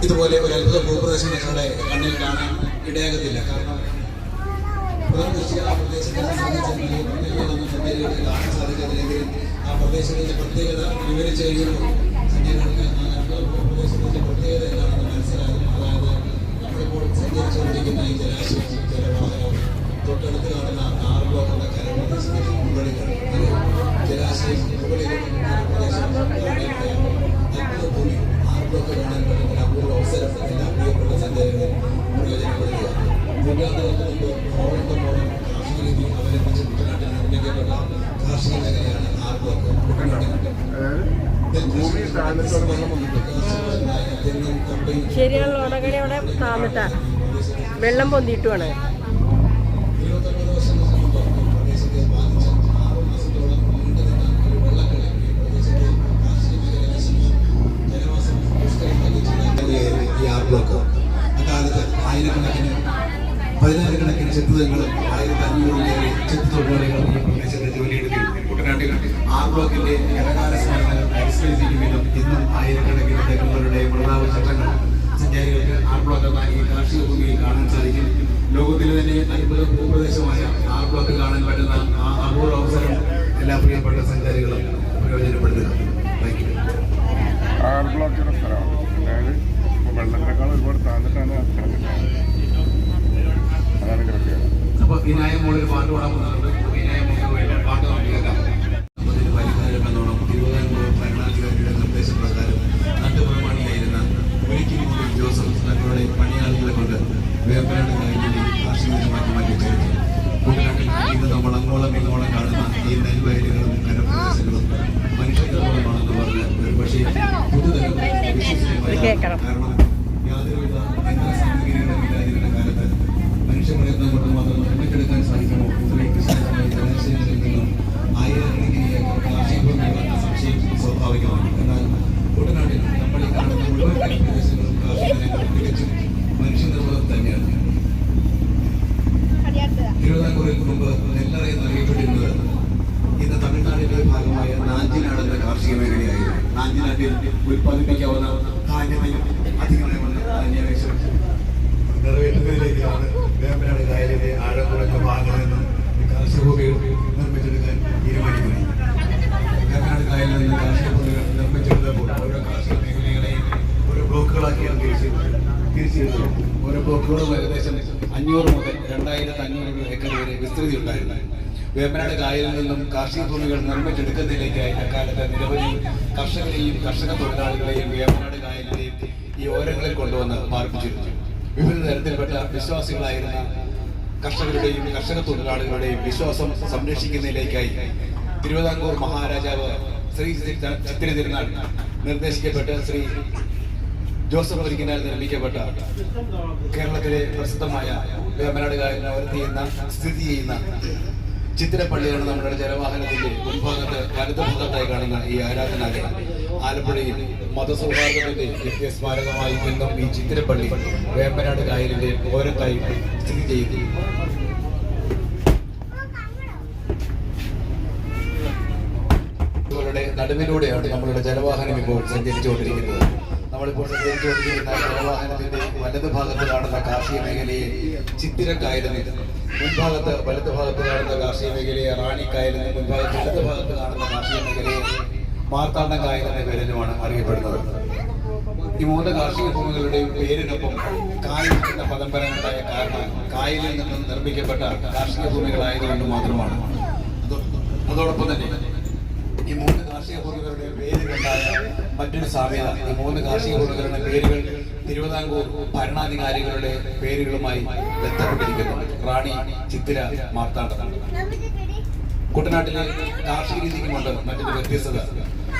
ഇതുപോലെ ഒരു അത്ഭുത ഭൂപ്രദേശം ഞങ്ങളുടെ കണ്ണിൽ കാണാൻ ഇടയാകത്തില്ല. കാരണം ആ പ്രദേശത്തെ കാണാൻ സാധിക്കത്തില്ലെങ്കിലും ആ പ്രദേശത്തിന്റെ പ്രത്യേകത വിവരിച്ചു കഴിയുമ്പോൾ സഞ്ചാരികൾക്ക് ആ അത്ഭുത ഭൂപ്രദേശത്തിന്റെ പ്രത്യേകത എന്താണെന്ന് മനസ്സിലാകും. അതായത് നമ്മളിപ്പോൾ സഞ്ചരിച്ചുകൊണ്ടിരിക്കുന്ന ഈ ജലാശയം, ജലവാഹനം, തൊട്ടടുത്ത് കാണുന്ന 6 ബ്ലോക്കുള്ള കരപ്രദേശത്തിന്റെ മുകളിൽ ജലാശയം മുകളിൽ അത്ഭുത ഭൂമി 6 ബ്ലോക്ക് കാണാൻ പറ്റുന്ന അപൂർവ അവസരം എല്ലാ പ്രിയപ്പെട്ട സഞ്ചാരികളെ പ്രയോജനപ്പെടുത്തുക. നൂറ്റാണ്ടുകൾക്ക് മുമ്പ് ഫോറത്തോളം കാർഷിക രീതി അവലംബിച്ച് കുട്ടനാട്ടിൽ നിർമ്മിക്കപ്പെട്ട കാർഷിക മേഖലയാണ് 6 ബ്ലോക്ക്. ശരിയാണല്ലോ. ഉടകടി അവിടെ താമസ വെള്ളം പൊന്തിയിട്ടുമാണ്. 29 വർഷങ്ങൾക്ക് മുമ്പ് പ്രദേശത്തെ ബാധിച്ച 6 മാസത്തോളം നീണ്ടുനിന്ന ഒരു വെള്ളക്കെട്ട് പ്രദേശത്തെ കാർഷിക മേഖല നശിക്കാൻ ജനവാസം ദുഷ്കരമാക്കി ഈ 6 ബ്ലോക്ക്. അക്കാലത്ത് പതിനായിരക്കണക്കിന് ചെത്തുതങ്ങളും 1500 ചെത്തുതൊഴിലാളികളും ഈ പ്രദേശത്ത് ജോലിയെടുത്തിരുന്നു. കുട്ടനാട്ടിൽ 6 ബ്ലോക്കിന്റെ ഇടകാല സ്മരണകൾ അനുസ്മരിപ്പിക്കും വിധം ഇന്നും ആയിരക്കണക്കിന് തെങ്ങുകളുടെ മൃതാവശിഷ്ടങ്ങൾ സഞ്ചാരികൾക്ക് 6 ബ്ലോക്ക് എന്ന ഈ കാർഷിക ഭൂമിയിൽ കാണാൻ സാധിക്കും. ലോകത്തിലെ തന്നെ അത്ഭുത ഭൂപ്രദേശമായ 6 ബ്ലോക്ക് കാണാൻ പറ്റുന്ന ആ അപൂർവ അവസരം എല്ലാ പ്രിയപ്പെട്ട സഞ്ചാരികളും പ്രയോജനപ്പെടുത്തുക. Thank you. 6 ബ്ലോക്കിന്റെ സ്ഥലമാണ്. അതായത് വെള്ളത്തിനേക്കാൾ ഒരുപാട് താഴ്ന്നിട്ടാണ് അതാണ് കിടക്കുക. അപ്പൊ വിനായ മോളൊരു പാട്ട് പാടാൻ പോകുന്നുണ്ട്. വിനായ മോൾക്ക് പാട്ട് നമുക്ക് കേൾക്കാം. അതിന് പരിഹാരമെന്നോണം തിരുവിതാംകൂർ ഭരണാധികാരിയുടെ നിർദ്ദേശപ്രകാരം നാട്ടുപ്രമാണിയായിരുന്ന ഒരിക്കൽ ജോസഫ് തങ്ങളുടെ പണിയാളികളെ കൊണ്ട് വേമ്പനാട് കായലിനെ കാർഷിക മാറ്റി ചേർത്തു. കുട്ടനാട്ടിൽ ഇന്ന് നമ്മൾ അങ്ങോളം ഇങ്ങോളം കാണുന്ന ഈ നെൽവയലുകളും കരപ്രദേശങ്ങളും മനുഷ്യത്വമാണെന്ന് പറഞ്ഞ് ഒരു പക്ഷേ പുതുതലമുറ വിശ്വസിക്കാൻ കാരണം യാതൊരുവിധ യന്ത്ര സാമഗ്രികളും ഇല്ലാതിരുന്ന കാലത്ത് മനുഷ്യപ്രയത്നം കൊണ്ട് മാത്രം നിർമ്മിച്ചെടുക്കാൻ സാധിക്കുമോ ഇത്രയും വിശാലമായ ജലാശയങ്ങളിൽ നിന്നും ആയിരക്കണക്കിന് കാർഷിക ഭൂമികളെന്ന സംശയം സ്വാഭാവികമാണ്. എന്നാൽ കുട്ടനാട്ടിൽ നമ്മൾ ഈ കാണുന്ന മുഴുവൻ പ്രദേശങ്ങളും കാർഷിക രംഗം തികച്ചും മനുഷ്യനിർമ്മിതം തന്നെയാണ്. തിരുവിതാംകൂറിൽ മുമ്പ് നെല്ലറ എന്നറിയപ്പെട്ടിരുന്നത് ഇന്ന് തമിഴ്നാടിന്റെ ഭാഗമായ നാഞ്ചിനാട് എന്ന കാർഷിക മേഖലയായിരുന്നു. നാഞ്ചിനാട്ടിൽ ഉൽപ്പാദിപ്പിക്കാവുന്ന ധാന്യത്തിനും അധികമായി ഏകദേശം നിറവേറ്റുന്നതിലേക്കാണ് വേമ്പനാട് കായലിന്റെ ആഴം കുറഞ്ഞ ഭാഗങ്ങളിൽ നിന്നും കാർഷിക ഭൂമികൾ നിർമ്മിച്ചെടുക്കാൻ തീരുമാനിക്കുന്നത്. വേമ്പനാട് കായലിൽ നിന്ന് കാർഷിക ഭൂമികൾ നിർമ്മിച്ചെടുത്തപ്പോൾ ഓരോ കാർഷിക മേഖലകളെയും ഓരോ ബ്ലോക്കുകളാക്കിയാണ് തിരിച്ചിരുന്നത്. ഓരോ ബ്ലോക്കുകളും ഏകദേശം 500 മുതൽ 2500 ഏക്കർ വരെ വിസ്തൃതി ഉണ്ടായിരുന്നു. വേമ്പനാട് കായലിൽ നിന്നും കാർഷിക ഭൂമികൾ നിർമ്മിച്ചെടുക്കുന്നതിലേക്കായി അക്കാലത്ത് നിരവധി കർഷകരെയും കർഷക തൊഴിലാളികളെയും വേമ്പനാട് കായലിന്റെയും ഈ ഓരങ്ങളിൽ കൊണ്ടുവന്ന് പാർപ്പിച്ചിരുന്നു. വിവിധ തരത്തിൽപ്പെട്ട വിശ്വാസികളായിരുന്ന കർഷകരുടെയും കർഷക തൊഴിലാളികളുടെയും വിശ്വാസം സംരക്ഷിക്കുന്നതിലേക്കായി തിരുവിതാംകൂർ മഹാരാജാവ് ശ്രീ ചിത്തിര തിരുനാൾ നിർദ്ദേശിക്കപ്പെട്ട് ശ്രീ ജോസഫ് ഒരിക്കനാൽ നിർമ്മിക്കപ്പെട്ട കേരളത്തിലെ പ്രസിദ്ധമായ വേമ്പനാട് കായലിനെ സ്ഥിതി ചെയ്യുന്ന ചിത്തിരപ്പള്ളിയാണ് നമ്മുടെ ജലവാഹനത്തിന്റെ മുൻഭാഗത്ത് വലതുഭാഗത്തായി കാണുന്ന ഈ ആരാധനാലയം. ആലപ്പുഴയിൽ മതസൗഹാർദ്ദത്തിന്റെ നിത്യസ്മാരകമായി ഇന്നും ഈ ചിത്തിരപ്പള്ളി വേമ്പനാട് കായലിന്റെ ഓരത്തായി സ്ഥിതി ചെയ്യുന്നു. ഇവരുടെ നടുവിലൂടെയാണ് നമ്മളുടെ ജലവാഹനം ഇപ്പോൾ സഞ്ചരിച്ചുകൊണ്ടിരിക്കുന്നത്. നമ്മളിപ്പോൾ സഞ്ചരിച്ചുകൊണ്ടിരിക്കുന്ന ജലവാഹനത്തിന്റെ വലതു ഭാഗത്ത് കാണുന്ന കാർഷിക മേഖലയെ ചിത്തിരക്കായലെന്ന്, മുൻഭാഗത്ത് വലതു ഭാഗത്ത് കാണുന്ന കാർഷിക മേഖലയെ റാണിക്കായലെന്ന്, മുൻഭാഗത്ത് ഇടതു ഭാഗത്ത് കാണുന്ന കാർഷിക മേഖലയെ മാർത്താണ്ഡം കായൽ എന്ന പേരിലുമാണ് അറിയപ്പെടുന്നത്. ഈ 3 കാർഷിക ഭൂമികളുടെയും പേരിനൊപ്പം കായൽ എന്ന പദം വരാനുണ്ടായ കാരണം കായലിൽ നിന്നും നിർമ്മിക്കപ്പെട്ട കാർഷിക ഭൂമികളായതുകൊണ്ട് മാത്രമാണ്. അതോടൊപ്പം തന്നെ ഈ 3 കാർഷിക ഭൂമികളുടെ പേരുകളുണ്ടായ മറ്റൊരു സാമ്യത, ഈ 3 കാർഷിക ഭൂമികളുടെ പേരുകൾ തിരുവിതാംകൂർ ഭരണാധികാരികളുടെ പേരുകളുമായി ബന്ധപ്പെട്ടിരിക്കുന്നു. റാണി, ചിത്തിര, മാർത്താണ്ഡം. കുട്ടനാട്ടിലെ കാർഷിക രീതിക്കുമുണ്ട് മറ്റൊരു വ്യത്യസ്തത.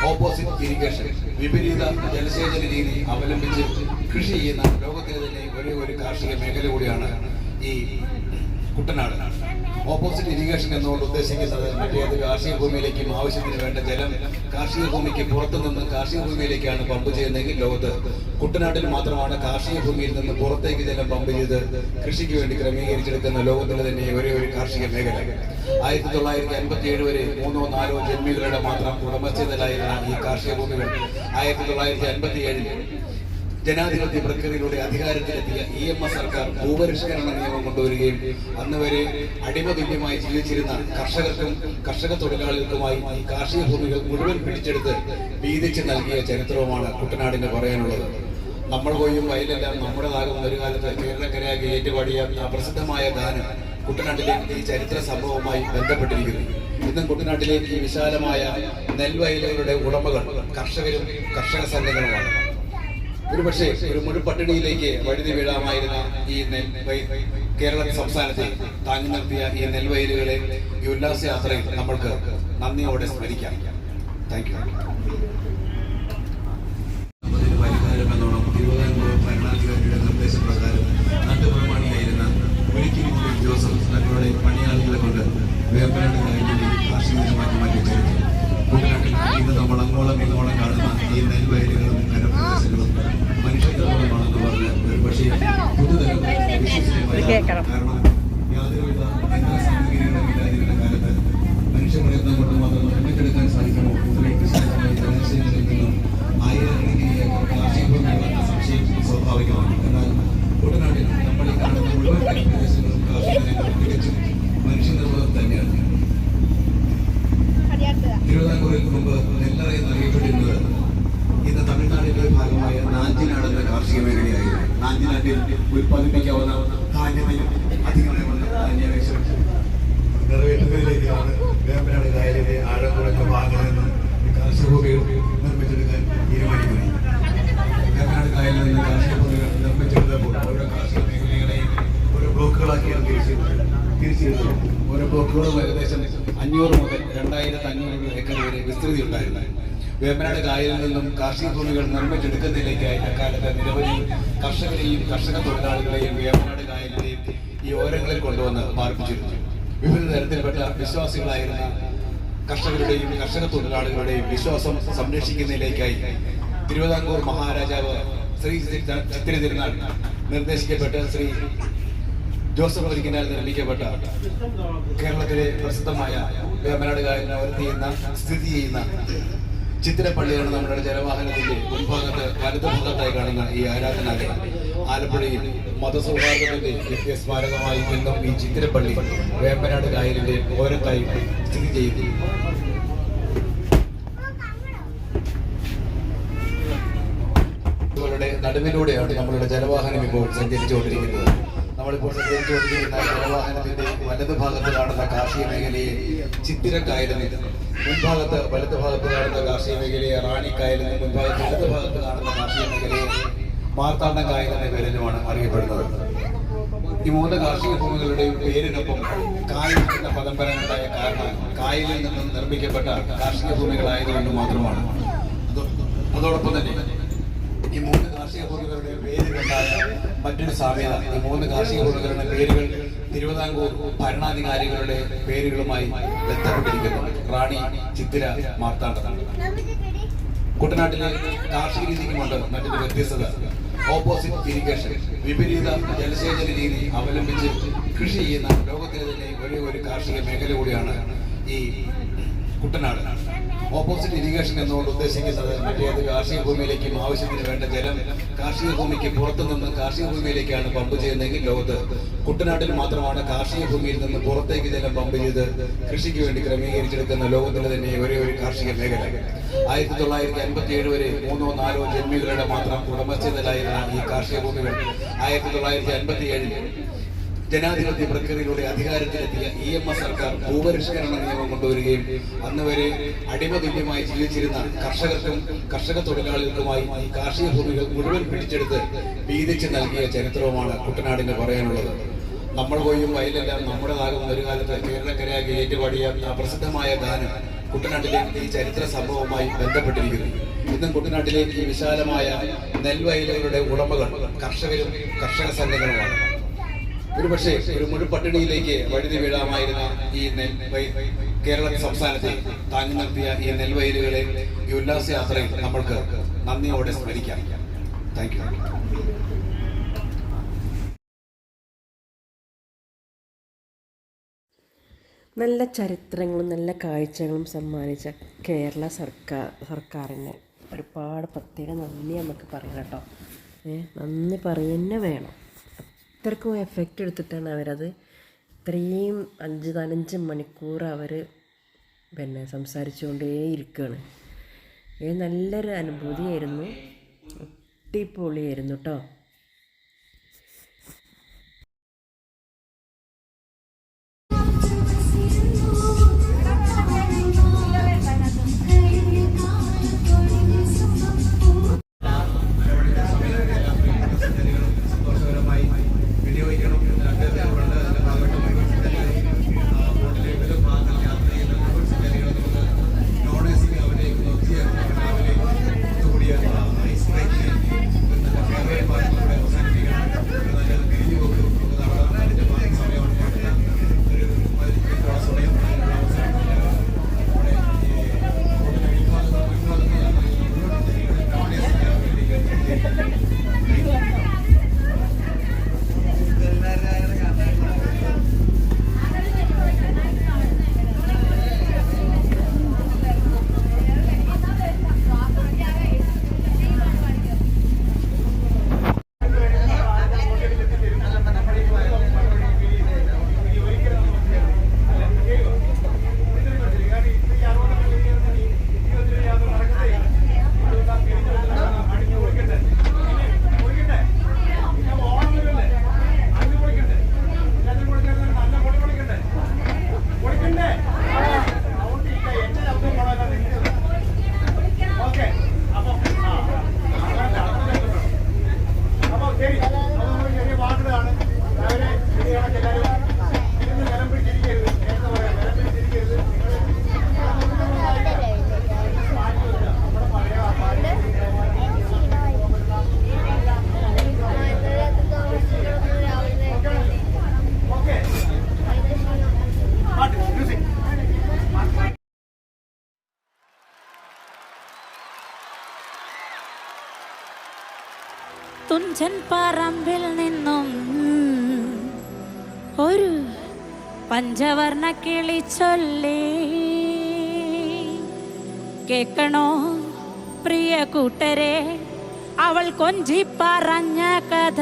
ഓപ്പോസിറ്റ് ഇറിഗേഷൻ, വിപരീത ജലസേചന രീതി അവലംബിച്ച് കൃഷി ചെയ്യുന്ന ലോകത്തിലെ തന്നെ ഒരേ ഒരു കാർഷിക മേഖല കൂടിയാണ് ഈ കുട്ടനാട്. ഓപ്പോസിറ്റ് ഇറിഗേഷൻ എന്നുകൊണ്ട് ഉദ്ദേശിക്കുന്നത് മറ്റേത് കാർഷിക ഭൂമിയിലേക്കും ആവശ്യത്തിന് വേണ്ട ജലം കാർഷിക ഭൂമിക്ക് പുറത്തുനിന്ന് കാർഷിക ഭൂമിയിലേക്കാണ് പമ്പ് ചെയ്യുന്നതെങ്കിൽ ലോകത്ത് കുട്ടനാട്ടിൽ മാത്രമാണ് കാർഷിക ഭൂമിയിൽ നിന്ന് പുറത്തേക്ക് ജലം പമ്പ് ചെയ്ത് കൃഷിക്ക് വേണ്ടി ക്രമീകരിച്ചെടുക്കുന്ന ലോകത്തിലെ തന്നെ ഒരേ ഒരു കാർഷിക മേഖല. 1957 വരെ 3-4 ജന്മികളുടെ മാത്രം ഉടമസ്ഥതയിലായിരുന്ന ഈ കാർഷിക ഭൂമികൾ 1957 ജനാധിപത്യ പ്രക്രിയയിലൂടെ അധികാരത്തിലെത്തിയ EMS സർക്കാർ ഭൂപരിഷ്കരണ നിയമം കൊണ്ടുവരികയും അന്ന് വരെ അടിമതുല്യമായി ജീവിച്ചിരുന്ന കർഷകർക്കും കർഷക തൊഴിലാളികൾക്കുമായി ഈ കാർഷിക ഭൂമികൾ മുഴുവൻ പിടിച്ചെടുത്ത് വീതിച്ച് നൽകിയ ചരിത്രവുമാണ് കുട്ടനാടിന് പറയാനുള്ളത്. നമ്മൾ പോയും വയലെല്ലാം നമ്മുടേതാകുന്ന ഒരു കാലത്ത് കേരളക്കരയാകെ ഏറ്റുപാടിയ ആ പ്രസിദ്ധമായ ഗാനം കുട്ടനാട്ടിലെ ഈ ചരിത്ര സംഭവവുമായി ബന്ധപ്പെട്ടിരിക്കുന്നു. ഇന്നും കുട്ടനാട്ടിലെ ഈ വിശാലമായ നെൽവയലുകളുടെ ഉടമകൾ കർഷകരും കർഷക സംഘങ്ങളുമാണ്. ഒരുപക്ഷെ ഒരു മുഴുപട്ടിണിയിലേക്ക് വഴുതി വീഴാമായിരുന്ന ഈ കേരള സംസ്ഥാനത്തെ താങ്ങി നിർത്തിയ ഈ നെൽവയലുകളെ ഈ ഉല്ലാസയാത്രയിൽ നമ്മൾക്ക് നന്ദിയോടെ സ്മരിക്കാം. Thank you. പരിഹാരമെന്നോണം തിരുവിതാംകൂർ ഭരണാധികാരിയുടെ നിർദ്ദേശപ്രകാരം നാട്ടുപ്രമാണിയായിരുന്ന ഒരിക്കൽ ജോസഫ് തങ്ങളുടെ പണിയാളികളെ കൊണ്ട് വേമ്പനാട് കായലിന്റെ കാർഷിക മാറ്റി ചേർത്തു. കുട്ടനാട്ടിൽ ഇന്ന് നമ്മൾ അങ്ങോളം ഇങ്ങോളം കാണുന്ന ഈ നെൽവയലുകളും കരപ്രദേശങ്ങളും മനുഷ്യത്വമാണെന്ന് പറഞ്ഞ് ഒരു പക്ഷേ പുതുതരം കാരണം യാതൊരുവിധ യന്ത്ര സാമഗ്രികളുമില്ലാതിരുന്ന കാലത്ത് മനുഷ്യപ്രയത്നം കൊണ്ട് മാത്രം നിർമ്മിച്ചെടുക്കാൻ സാധിക്കുമോ ഇത്രയും വിശാലമായ ജലാശയങ്ങളിൽ നിന്നും ആയിരക്കണക്കിന് ഏക്കർ കാർഷിക ഭൂമികളെന്ന സംശയം സ്വാഭാവികമാണ്. എന്നാൽ കുട്ടനാട്ടിൽ നമ്മൾ ഈ കാണുന്ന മുഴുവൻ കരപ്രദേശങ്ങളും കാർഷിക രംഗം തികച്ചും മനുഷ്യനിർമ്മിതം തന്നെയാണ്. തിരുവിതാംകൂറിൽ മുമ്പ് നെല്ലറ എന്നറിയപ്പെട്ടിരുന്നത് ഇന്ന് തമിഴ്നാടിന്റെ ഭാഗമായ നാഞ്ചിനാട് എന്ന കാർഷിക മേഖലയായിരുന്നു. നാഞ്ചിനാട്ടിൽ ഉൽപ്പാദിപ്പിക്കാവുന്ന ധാന്യത്തിനും അധികമായി ഏകദേശം നിറവേറ്റുന്നതിലേക്കാണ് വേമ്പനാട് കായലിന്റെ ആഴം കുറഞ്ഞ ഭാഗങ്ങളിൽ നിന്നും കാർഷിക ഭൂമികൾ നിർമ്മിച്ചെടുക്കാൻ തീരുമാനിക്കുന്നത്. വേമ്പനാട് കായലിൽ നിന്ന് കാർഷിക ഭൂമികൾ നിർമ്മിച്ചെടുത്തപ്പോൾ ഓരോ കാർഷിക മേഖലകളെയും ഓരോ ബ്ലോക്കുകളാക്കിയാണ് തിരിച്ചിരുന്നത്. ഓരോ ബ്ലോക്കുകളും ഏകദേശം 500 മുതൽ 2500 ഏക്കർ വരെ വിസ്തൃതി ഉണ്ടായിരുന്നു. വേമ്പനാട് കായലിൽ നിന്നും കാർഷിക ഭൂമികൾ നിർമ്മിച്ചെടുക്കുന്നതിലേക്കായി അക്കാലത്ത് നിരവധി കർഷകരെയും കർഷക തൊഴിലാളികളെയും വേമ്പനാട് കായലിന്റെയും ഈ ഓരങ്ങളിൽ കൊണ്ടുവന്ന് പാർപ്പിച്ചിരുന്നു. വിവിധ തരത്തിൽപ്പെട്ട വിശ്വാസികളായിരുന്ന കർഷകരുടെയും കർഷക തൊഴിലാളികളുടെയും വിശ്വാസം സംരക്ഷിക്കുന്നതിലേക്കായി തിരുവിതാംകൂർ മഹാരാജാവ് ശ്രീ ചിത്തിര തിരുനാൾ നിർദ്ദേശിക്കപ്പെട്ട് ശ്രീ ജോസഫ് ഒരിക്കനാൽ നിർമ്മിക്കപ്പെട്ട കേരളത്തിലെ പ്രസിദ്ധമായ വേമ്പനാട് കായലിനെ സ്ഥിതി ചെയ്യുന്ന ചിത്തിരപ്പള്ളിയാണ് നമ്മുടെ ജലവാഹനത്തിന്റെ മുൻഭാഗത്ത് വലതുഭാഗത്തായി കാണുന്ന ഈ ആരാധനാലയം. ആലപ്പുഴയിൽ മതസൗഹാർദ്ദത്തിന്റെ നിത്യസ്മാരകമായി ഇന്നും ഈ ചിത്തിരപ്പള്ളി വേമ്പനാട് കായലിന്റെ ഓരത്തായി സ്ഥിതി ചെയ്യുന്നു. നടുവിലൂടെയാണ് നമ്മളുടെ ജലവാഹനം ഇപ്പോൾ സഞ്ചരിച്ചുകൊണ്ടിരിക്കുന്നത്. നമ്മളിപ്പോൾ സഞ്ചരിച്ചുകൊണ്ടിരിക്കുന്ന ജലവാഹനത്തിന്റെ വലതുഭാഗത്ത് കാണുന്ന കാർഷിക മേഖലയെ ചിത്തിരക്കായലെന്ന്, മുൻഭാഗത്ത് വലതുഭാഗത്ത് കാണുന്ന കാർഷിക മേഖലയെ റാണിക്കായലെന്ന്, മുൻഭാഗത്ത് ഇടതുഭാഗത്ത് കാണുന്ന കാർഷിക മേഖലയെ മാർത്താണ്ഡം കായൽ എന്ന പേരിലുമാണ് അറിയപ്പെടുന്നത്. ഈ 3 കാർഷിക ഭൂമികളുടെയും പേരിനൊപ്പം കായൽ എന്ന പദം വരാനുണ്ടായ കാരണം കായലിൽ നിന്നും നിർമ്മിക്കപ്പെട്ട കാർഷിക ഭൂമികളായതുകൊണ്ട് മാത്രമാണ്. അതോടൊപ്പം തന്നെ ഈ 3 കാർഷിക ഭൂമികളുടെ പേരുകളുണ്ടായ മറ്റൊരു സാമ്യത, ഈ 3 കാർഷിക ഭൂമികളുടെ പേരുകൾ തിരുവിതാംകൂർ ഭരണാധികാരികളുടെ പേരുകളുമായി ബന്ധപ്പെട്ടിരിക്കുന്നു. റാണി, ചിത്തിര, മാർത്താണ്ഡം. കുട്ടനാട്ടിലെ കാർഷിക രീതിക്കുമുണ്ട് മറ്റൊരു വ്യത്യസ്തത. ഓപ്പോസിറ്റ് ഇറിഗേഷൻ, വിപരീത ജലസേചന രീതി അവലംബിച്ച് കൃഷി ചെയ്യുന്ന ലോകത്തിലെ തന്നെ ഒരേ ഒരു കാർഷിക മേഖല കൂടിയാണ് ഈ കുട്ടനാട്. ഓപ്പോസിറ്റ് ഇറിഗേഷൻ എന്നുകൊണ്ട് ഉദ്ദേശിക്കുന്നത് മറ്റേത് കാർഷിക ഭൂമിയിലേക്കും ആവശ്യത്തിന് വേണ്ട ജലം കാർഷിക ഭൂമിക്ക് പുറത്തുനിന്ന് കാർഷിക ഭൂമിയിലേക്കാണ് പമ്പ് ചെയ്യുന്നതെങ്കിൽ ലോകത്ത് കുട്ടനാട്ടിൽ മാത്രമാണ് കാർഷിക ഭൂമിയിൽ നിന്ന് പുറത്തേക്ക് ജലം പമ്പ് ചെയ്ത് കൃഷിക്ക് വേണ്ടി ക്രമീകരിച്ചെടുക്കുന്ന ലോകത്തിലെ തന്നെ ഒരേ ഒരു കാർഷിക മേഖല. 1957 വരെ 3-4 ജന്മികളുടെ മാത്രം ഉടമസ്ഥതയിലായിരുന്ന ഈ കാർഷിക ഭൂമികൾ 1957 ജനാധിപത്യ പ്രക്രിയയിലൂടെ അധികാരത്തിലെത്തിയ EMS സർക്കാർ ഭൂപരിഷ്കരണ നിയമം കൊണ്ടുവരികയും അന്ന് വരെ അടിമതുല്യമായി ജീവിച്ചിരുന്ന കർഷകർക്കും കർഷക തൊഴിലാളികൾക്കുമായി ഈ കാർഷിക ഭൂമികൾ മുഴുവൻ പിടിച്ചെടുത്ത് വീതിച്ച് നൽകിയ ചരിത്രവുമാണ് കുട്ടനാടിന് പറയാനുള്ളത്. നമ്മൾ പോയും വയലെല്ലാം നമ്മുടേതാകുന്ന ഒരു കാലത്ത് കേരളക്കരയാക്കി ഏറ്റുപാടിയ ആ പ്രസിദ്ധമായ ഗാനം കുട്ടനാട്ടിലെ ഈ ചരിത്ര സംഭവവുമായി ബന്ധപ്പെട്ടിരിക്കുന്നു. ഇന്നും കുട്ടനാട്ടിലെ ഈ വിശാലമായ നെൽവയലുകളുടെ ഉടമകൾ കർഷകരും കർഷക സംഘങ്ങളുമാണ്. ഒരുപക്ഷെ ഒരു മുഴുപട്ടിണിയിലേക്ക് വഴുതി വീഴാമായിരുന്ന ഈ കേരള സംസ്ഥാനത്തെ താങ്ങി നിർത്തിയ ഈ നെൽവയലുകളെ ഈ ഉല്ലാസയാത്രയിൽ നമ്മൾക്ക് നന്ദിയോടെ സ്മരിക്കാം. Thank U. നല്ല ചരിത്രങ്ങളും നല്ല കാഴ്ചകളും സമ്മാനിച്ച കേരള സർക്കാരിന് ഒരുപാട് പ്രത്യേക നന്ദി നമുക്ക് പറയണം കേട്ടോ. നന്ദി പറയുന്നേ വേണം. അത്രക്കും എഫക്റ്റ് എടുത്തിട്ടാണ് അവരത് ഇത്രയും 5-5 മണിക്കൂർ അവർ സംസാരിച്ചുകൊണ്ടേ ഇരിക്കുകയാണ്. നല്ലൊരു അനുഭൂതിയായിരുന്നു, അടിപൊളിയായിരുന്നു കേട്ടോ. തുഞ്ചൻ പറമ്പിൽ നിന്നും ഒരു പഞ്ചവർണ്ണ കിളി ചൊല്ലി കേൾക്കണോ പ്രിയ കൂട്ടരെ, അവൾ കൊഞ്ചി പറഞ്ഞ കഥ,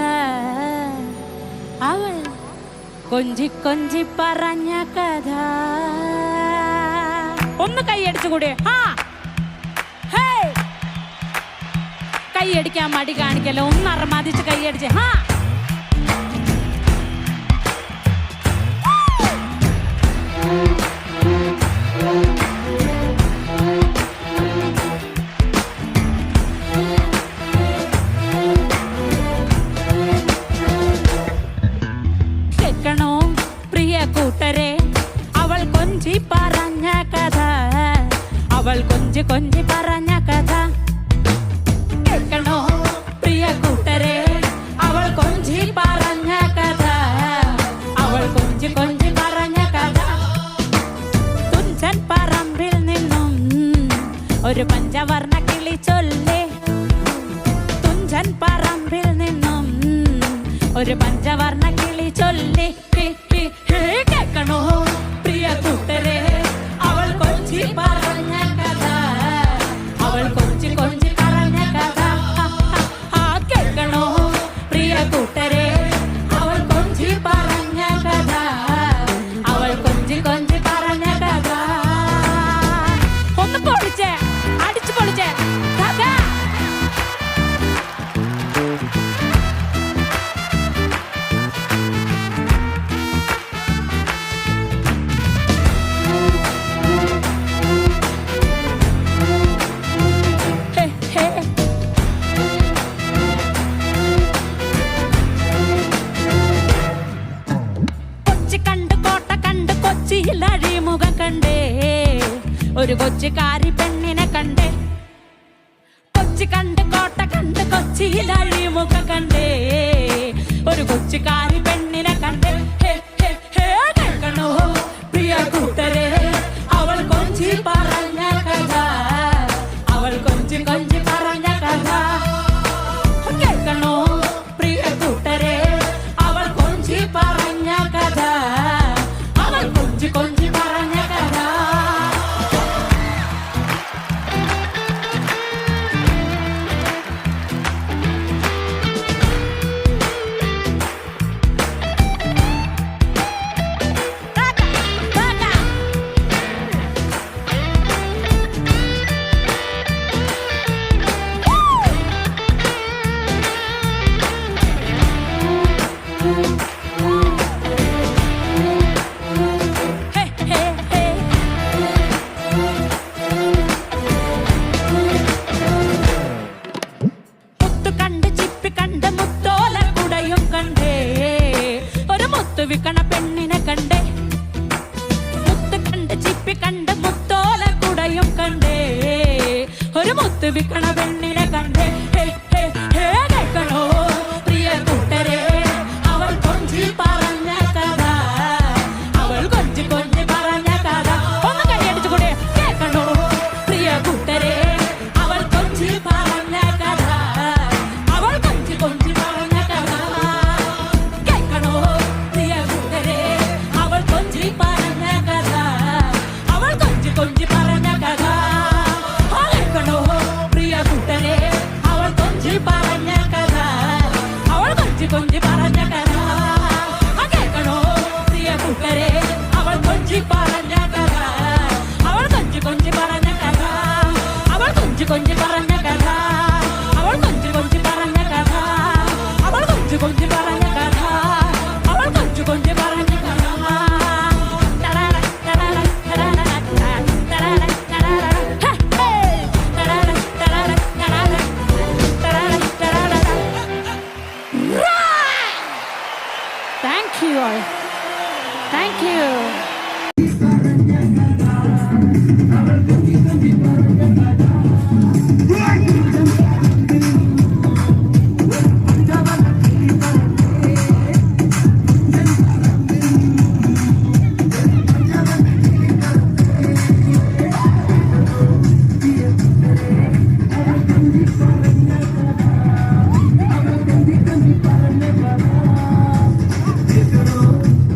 അവൾ കൊഞ്ചി കൊഞ്ചി പറഞ്ഞ കഥ. ഒന്ന് കൈയടിച്ചു കൂടെ. കൈയടിക്കാൻ മടി കാണിക്കല്ലോ, ഒന്ന് അറമാതിച്ച് കൈയടിച്ച്. കേൾക്കണോ പ്രിയ കൂട്ടരെ, അവൾ കൊഞ്ചി പറഞ്ഞ കഥ, അവൾ കൊഞ്ചി കൊഞ്ചി പറഞ്ഞ കഥ. കേൾക്കണോ പ്രിയ കൂട്ടരെ, അവൾ കൊഞ്ചി പറഞ്ഞ കഥ, അവൾ കൊഞ്ചി കൊഞ്ചി പറഞ്ഞ കഥ. തുഞ്ചൻ പറമ്പിൽ നിന്നും ഒരു പഞ്ചവർണ്ണ കിളി ചൊല്ലി, തുഞ്ചൻ പറമ്പിൽ നിന്നും ഒരു പഞ്ചവർണ്ണ കിളി ചൊല്ലി. കേൾക്കണോ പ്രിയ കൂട്ടരെ, അവൾ കൊഞ്ചി പറഞ്ഞ കഥ, അവൾ കൊഞ്ചി കൊഞ്ചി പറഞ്ഞ കഥ. കേൾക്കണോ പ്രിയ കൂട്ടരെ, അവൾ കൊഞ്ചി പറഞ്ഞ കഥ, അവൾ കൊഞ്ചി കൊഞ്ചി പറഞ്ഞ കഥ. ഒന്ന് പൊളിച്ചേ, അടിച്ചു പൊളിച്ചേ കഥ. അഴിമുഖം കണ്ടേ, ഒരു കൊച്ചുകാരി പെണ്ണിനെ കണ്ടേ. കൊച്ചി കണ്ട് കോട്ട കണ്ട് കൊച്ചിയിൽ അഴിമുഖം കണ്ടേ, ഒരു കൊച്ചുകാരി പെണ്ണിനെ കണ്ടേ. കേൾക്കണോ പ്രിയ കൂട്ടരെ, അവൾ കൊഞ്ചി പറഞ്ഞ കഥ, അവൾ കൊഞ്ചി കൊഞ്ചി പറഞ്ഞ കഥ. കേൾക്കണോ പ്രിയ കൂട്ടരെ, അവൾ കൊഞ്ചി പറഞ്ഞ കഥ, അവൾ കൊഞ്ചി കൊഞ്ചി പറഞ്ഞ കഥ. വിക്കണ പെണ്ണിനെ കണ്ടേ, മുത്ത് കണ്ട് ചിപ്പി കണ്ട് മുത്തോല കുടയും കണ്ടേ, ഒരു മുത്ത് വിക്കണ പെണ്ണിനെ കണ്ടേ. കേൾക്കണോ പ്രിയ കൂട്ടരെ, അവൾ കൊഞ്ചി പറഞ്ഞ കഥ, അവൾ കൊഞ്ചി കൊഞ്ചി പറഞ്ഞ കഥ. ഒന്ന് കൈയടിച്ചു കൂടെ. കേൾക്കണോ പ്രിയ കൂട്ടരെ, അവൾ കൊഞ്ചി പറഞ്ഞ കഥ, അവൾ കൊഞ്ചി കൊഞ്ചി പറഞ്ഞ കഥ. കേൾക്കണോ പ്രിയ കൂട്ടരെ, അവൾ കൊഞ്ചി പറഞ്ഞ കഥ, അവൾ കൊഞ്ചി കൊഞ്ചി പറഞ്ഞ കഥ. കേൾക്കണോ പ്രിയ കൂട്ടരെ, അവൾ കൊഞ്ചി പറഞ്ഞ കഥ, അവൾ കൊഞ്ചി കൊഞ്ചി പറഞ്ഞ കഥ. കേൾക്കണോ പ്രിയ കൂട്ടരെ, അവൾ കൊഞ്ചി പറഞ്ഞ കഥ, അവൾ കൊഞ്ചി കൊഞ്ചി പറഞ്ഞ കഥ, അവൾ കൊഞ്ചി കൊഞ്ചി പറഞ്ഞ കഥ, അവൾ കൊഞ്ചി കൊഞ്ചി പറഞ്ഞ കഥ, അവൾ കൊഞ്ചി കൊഞ്ചി പറഞ്ഞ കഥ, അവൾ കൊഞ്ചി കൊഞ്ചി പറഞ്ഞ കഥ. Thank you all. Thank you.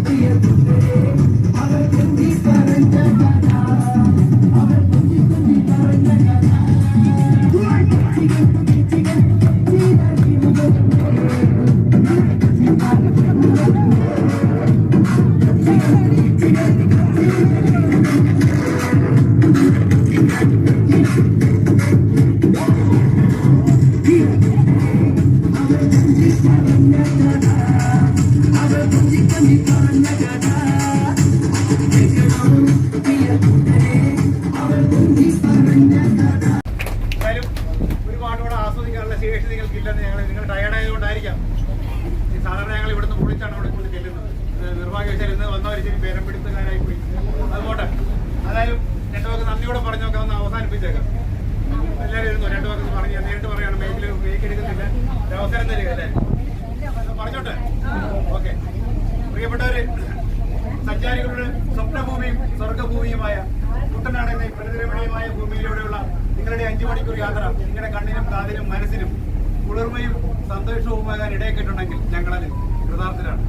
Hey! ഏതായാലും 2 വാക്ക് നന്ദിയോടെ പറഞ്ഞൊക്കെ ഒന്ന് അവസാനിപ്പിച്ചേക്കാം. എല്ലാവരും ഇരുന്നു 2 വാക്ക് പറഞ്ഞ് നേരിട്ട് പറയാണ്. മേക്ക് എടുക്കുന്നില്ല, ഒരു അവസരം തരിക അല്ലേ? പറഞ്ഞോട്ടെ. ഓക്കെ. പ്രിയപ്പെട്ടവര്, സഞ്ചാരികളുടെ സ്വപ്നഭൂമിയും സ്വർഗഭൂമിയുമായ കുട്ടനാട് എന്ന പ്രകൃതിരമണീയമായ ഭൂമിയിലൂടെയുള്ള നിങ്ങളുടെ 5 മണിക്കൂർ യാത്ര നിങ്ങളുടെ കണ്ണിനും കാതിനും മനസ്സിനും കുളിർമയും സന്തോഷവുമാകാൻ ഇടയാക്കിയിട്ടുണ്ടെങ്കിൽ ഞങ്ങളതിൽ കൃതാർത്ഥരാണ്.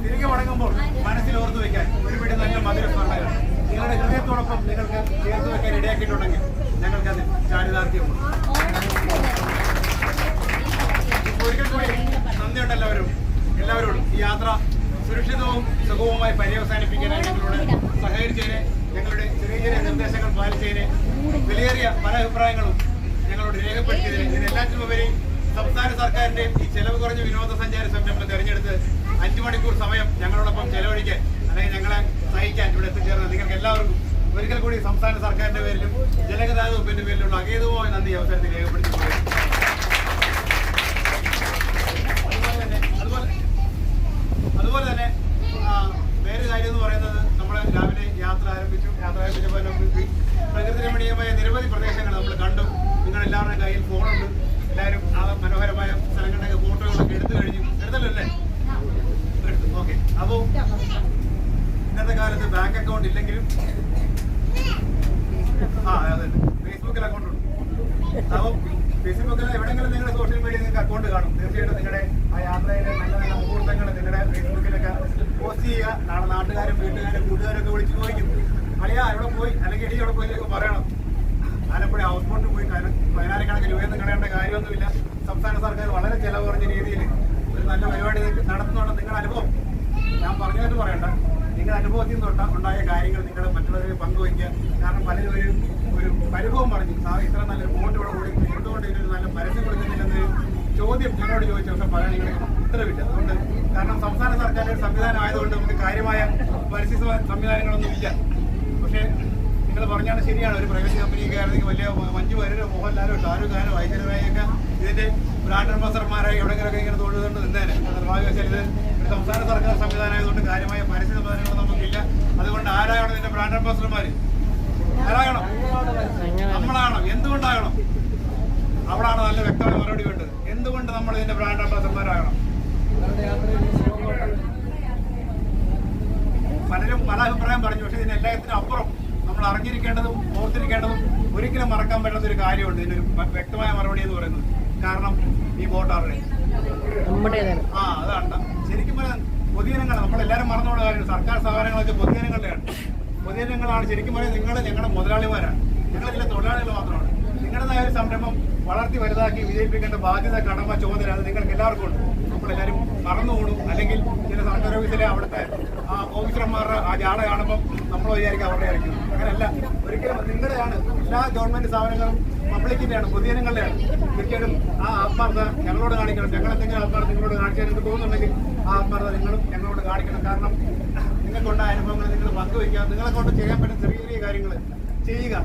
തിരികെ മടങ്ങുമ്പോൾ മനസ്സിൽ ഓർത്തു വയ്ക്കാൻ ഒരുപിടി നല്ല മധുര സ്വർണ്ണകൾ നിങ്ങളുടെ ഹൃദയത്തോടൊപ്പം നിങ്ങൾക്ക് ചേർത്ത് വെക്കാൻ ഇടയാക്കിയിട്ടുണ്ടെങ്കിൽ ഞങ്ങൾക്കതിൽ ചാരിതാർത്ഥ്യമുണ്ട്. ഒരിക്കൽ കൂടി നന്ദിയുണ്ട് എല്ലാവരോടും. ഈ യാത്ര സുരക്ഷിതവും സുഗമവുമായി പര്യവസാനിപ്പിക്കാനായി ഞങ്ങളോട് സഹകരിച്ചതിന്, ഞങ്ങളുടെ ചെറിയ ചെറിയ നിർദ്ദേശങ്ങൾ പാലിച്ചതിന്, വിലയേറിയ പല അഭിപ്രായങ്ങളും ഞങ്ങളോട് രേഖപ്പെടുത്തിയതിന്, ഇതിനെല്ലാറ്റിനുപരി സംസ്ഥാന സർക്കാരിന്റെ ഈ ചെലവ് കുറഞ്ഞ വിനോദസഞ്ചാര സംരംഭം തെരഞ്ഞെടുത്ത് 5 മണിക്കൂർ സമയം ഞങ്ങളോടൊപ്പം ചെലവഴിക്കാൻ അല്ലെങ്കിൽ ഞങ്ങളെ സഹിക്കാൻ ഇവിടെ എത്തിച്ചേർന്ന നിങ്ങൾക്ക് എല്ലാവർക്കും ഒരിക്കൽ കൂടി സംസ്ഥാന സർക്കാരിന്റെ പേരിലും ജലഗതാഗത വകുപ്പിന്റെ പേരിലുള്ള അഗേതവുമായ നന്ദി അവസരത്തിൽ രേഖപ്പെടുത്തിക്കൊള്ളുന്നു. അതുപോലെ തന്നെ വേറെ കാര്യം എന്ന് പറയുന്നത്, നമ്മൾ രാവിലെ യാത്ര ആരംഭിച്ചപ്പോൾ പ്രകൃതി രമണീയമായ നിരവധി പ്രദേശങ്ങൾ നമ്മൾ കണ്ടു. നിങ്ങളെല്ലാവരുടെയും കയ്യിൽ ഫോണുണ്ട്. എല്ലാവരും ആ മനോഹരമായ സ്ഥലങ്ങളുടെയൊക്കെ ഫോട്ടോകളൊക്കെ എടുത്തല്ലോ അല്ലേ? ഓക്കെ. അപ്പോൾ ഇന്നത്തെ കാലത്ത് ബാങ്ക് അക്കൗണ്ട് ഇല്ലെങ്കിലും അതെ ഫേസ്ബുക്കിൽ അക്കൗണ്ട് ഉണ്ട്. അപ്പോൾ ഫേസ്ബുക്കിൽ എവിടെയെങ്കിലും നിങ്ങളുടെ സോഷ്യൽ മീഡിയ നിങ്ങൾക്ക് അക്കൗണ്ട് കാണും. തീർച്ചയായിട്ടും നിങ്ങളുടെ ആ യാത്രയിലെ നല്ല നല്ല മുഹൂർത്തങ്ങൾ നിങ്ങളുടെ ഫേസ്ബുക്കിലൊക്കെ പോസ്റ്റ് ചെയ്യുക. നാളെ നാട്ടുകാരും വീട്ടുകാരും കൂട്ടുകാരൊക്കെ വിളിച്ച് ചോദിക്കും, അളിയാ എവിടെ പോയി, അല്ലെങ്കിൽ ഇടി എവിടെ പോയി എന്നൊക്കെ പറയണം. ആലപ്പുഴ ഹൗസ് ബോട്ട് പോയി 10,000 രൂപയൊന്നും കളയേണ്ട കാര്യമൊന്നുമില്ല. സംസ്ഥാന സർക്കാർ വളരെ ചെലവ് കുറഞ്ഞ രീതിയിൽ ഒരു നല്ല പരിപാടി നടത്തുന്നുണ്ട്. നിങ്ങളുടെ അനുഭവം ഞാൻ പറഞ്ഞിട്ട് പറയണ്ട, നിങ്ങളുടെ അനുഭവത്തിൽ നിന്ന് ഉണ്ടായ കാര്യങ്ങൾ നിങ്ങൾ മറ്റുള്ളവരെ പങ്കുവയ്ക്കുക. കാരണം പലരും ഒരു പരിഭവം പറഞ്ഞു, ഇത്ര നല്ലൊരു ബോട്ട് ഇവിടെ കൂടി എന്തുകൊണ്ട് ഇതിനൊരു നല്ല പരസ്യം കൊടുക്കുന്നില്ലെന്നൊരു ചോദ്യം ഞങ്ങളോട് ചോദിച്ചു. പക്ഷെ പറയാൻ നിങ്ങൾക്ക് ഉത്തരവില്ല. അതുകൊണ്ട് കാരണം സംസ്ഥാന സർക്കാരിന്റെ സംവിധാനം ആയതുകൊണ്ട് നമുക്ക് കാര്യമായ പരസ്യ സംവിധാനങ്ങളൊന്നും ഇല്ല. പക്ഷേ നിങ്ങൾ പറഞ്ഞാണ് ശരിയാണ്. ഒരു പ്രൈവറ്റ് കമ്പനിക്കാരെങ്കിൽ വലിയ മഞ്ജു വാര്യരോ മോഹൻലാലോ ഷാരൂഖ് ഖാനോ ഐശ്വര്യറായൊക്കെ ഇതിന്റെ ബ്രാൻഡ് അംബാസഡർമാരായി എവിടെയെങ്കിലൊക്കെ ഇങ്ങനെ തൊഴുതുകൊണ്ട് നിന്നേനെ. നിർഭാഗ്യവശാൽ ഇത് ഒരു സംസ്ഥാന സർക്കാർ സംവിധാനം ആയതുകൊണ്ട് കാര്യമായ പരസ്യ സംവിധാനങ്ങൾ നമുക്കില്ല. അതുകൊണ്ട് ആരാകണം ഇതിന്റെ ബ്രാൻഡ് അംബാസഡർമാർ? ആരാകണം? നമ്മളാകണം. എന്തുകൊണ്ടാകണം? അവിടാണ് നല്ല വ്യക്തമായ മറുപടി വേണ്ടത്. എന്തുകൊണ്ട് നമ്മൾ ഇതിന്റെ ബ്രാൻഡ് അംബാസഡർമാരാകണം? പലരും പല അഭിപ്രായം പറഞ്ഞു. പക്ഷെ ഇതിന് എല്ലാത്തിനും അപ്പുറം നമ്മൾ അറിഞ്ഞിരിക്കേണ്ടതും ഓർത്തിരിക്കേണ്ടതും ഒരിക്കലും മറക്കാൻ പറ്റാത്ത ഒരു കാര്യമുണ്ട്. ഇതിനൊരു വ്യക്തമായ മറുപടി എന്ന് പറയുന്നത്. കാരണം ഈ ബോട്ടാറുടെ അതാണ് ശരിക്കും പറയാൻ പൊതുജനങ്ങൾ നമ്മളെല്ലാവരും മറന്നുകൊണ്ട് കാര്യമാണ്. സർക്കാർ സ്ഥാപനങ്ങളൊക്കെ പൊതുജനങ്ങളുടെയാണ്. പൊതുജനങ്ങളാണ് ശരിക്കും പറയാൻ നിങ്ങൾ ഞങ്ങളുടെ മുതലാളിമാരാണ്. ഞങ്ങൾ ചില തൊഴിലാളികൾ മാത്രമാണ്. നിങ്ങളുടേതായ ഒരു സംരംഭം വളർത്തി വലുതാക്കി വിജയിപ്പിക്കേണ്ട ബാധ്യത, കടമ, ചുമതല അത് നിങ്ങൾക്ക് എല്ലാവർക്കും ഉണ്ട്. നമ്മളെല്ലാവരും മറന്നുകൂടും. അല്ലെങ്കിൽ ചില സർക്കാർ ഓഫീസിലെ അവിടുത്തെ ആ ഓഫീസർമാരുടെ ആ ജാട കാണുമ്പോൾ നമ്മൾ വിചാരിക്കും അവരുടെ ആയിരിക്കും. അങ്ങനെയല്ല, ഒരിക്കലും നിങ്ങളുടെയാണ്. എല്ലാ ഗവൺമെന്റ് സ്ഥാപനങ്ങളും പബ്ലിക്കിന്റെയാണ്, പൊതുജനങ്ങളുടെയാണ്. തീർച്ചയായിട്ടും ആ ആത്മാർത്ഥത ഞങ്ങളോട് കാണിക്കണം. ഞങ്ങളെന്തെങ്കിലും ആത്മാർത്ഥ നിങ്ങളോട് കാണിച്ചാൽ നിങ്ങൾക്ക് തോന്നുന്നുണ്ടെങ്കിൽ ആ ആത്മാർത്ഥത നിങ്ങളും ഞങ്ങളോട് കാണിക്കണം. കാരണം നിങ്ങൾക്കുണ്ടായ അനുഭവങ്ങൾ നിങ്ങൾ പങ്കുവയ്ക്കുക. നിങ്ങളെ കൊണ്ട് ചെയ്യാൻ പറ്റുന്ന ചെറിയ ചെറിയ കാര്യങ്ങൾ ചെയ്യുക.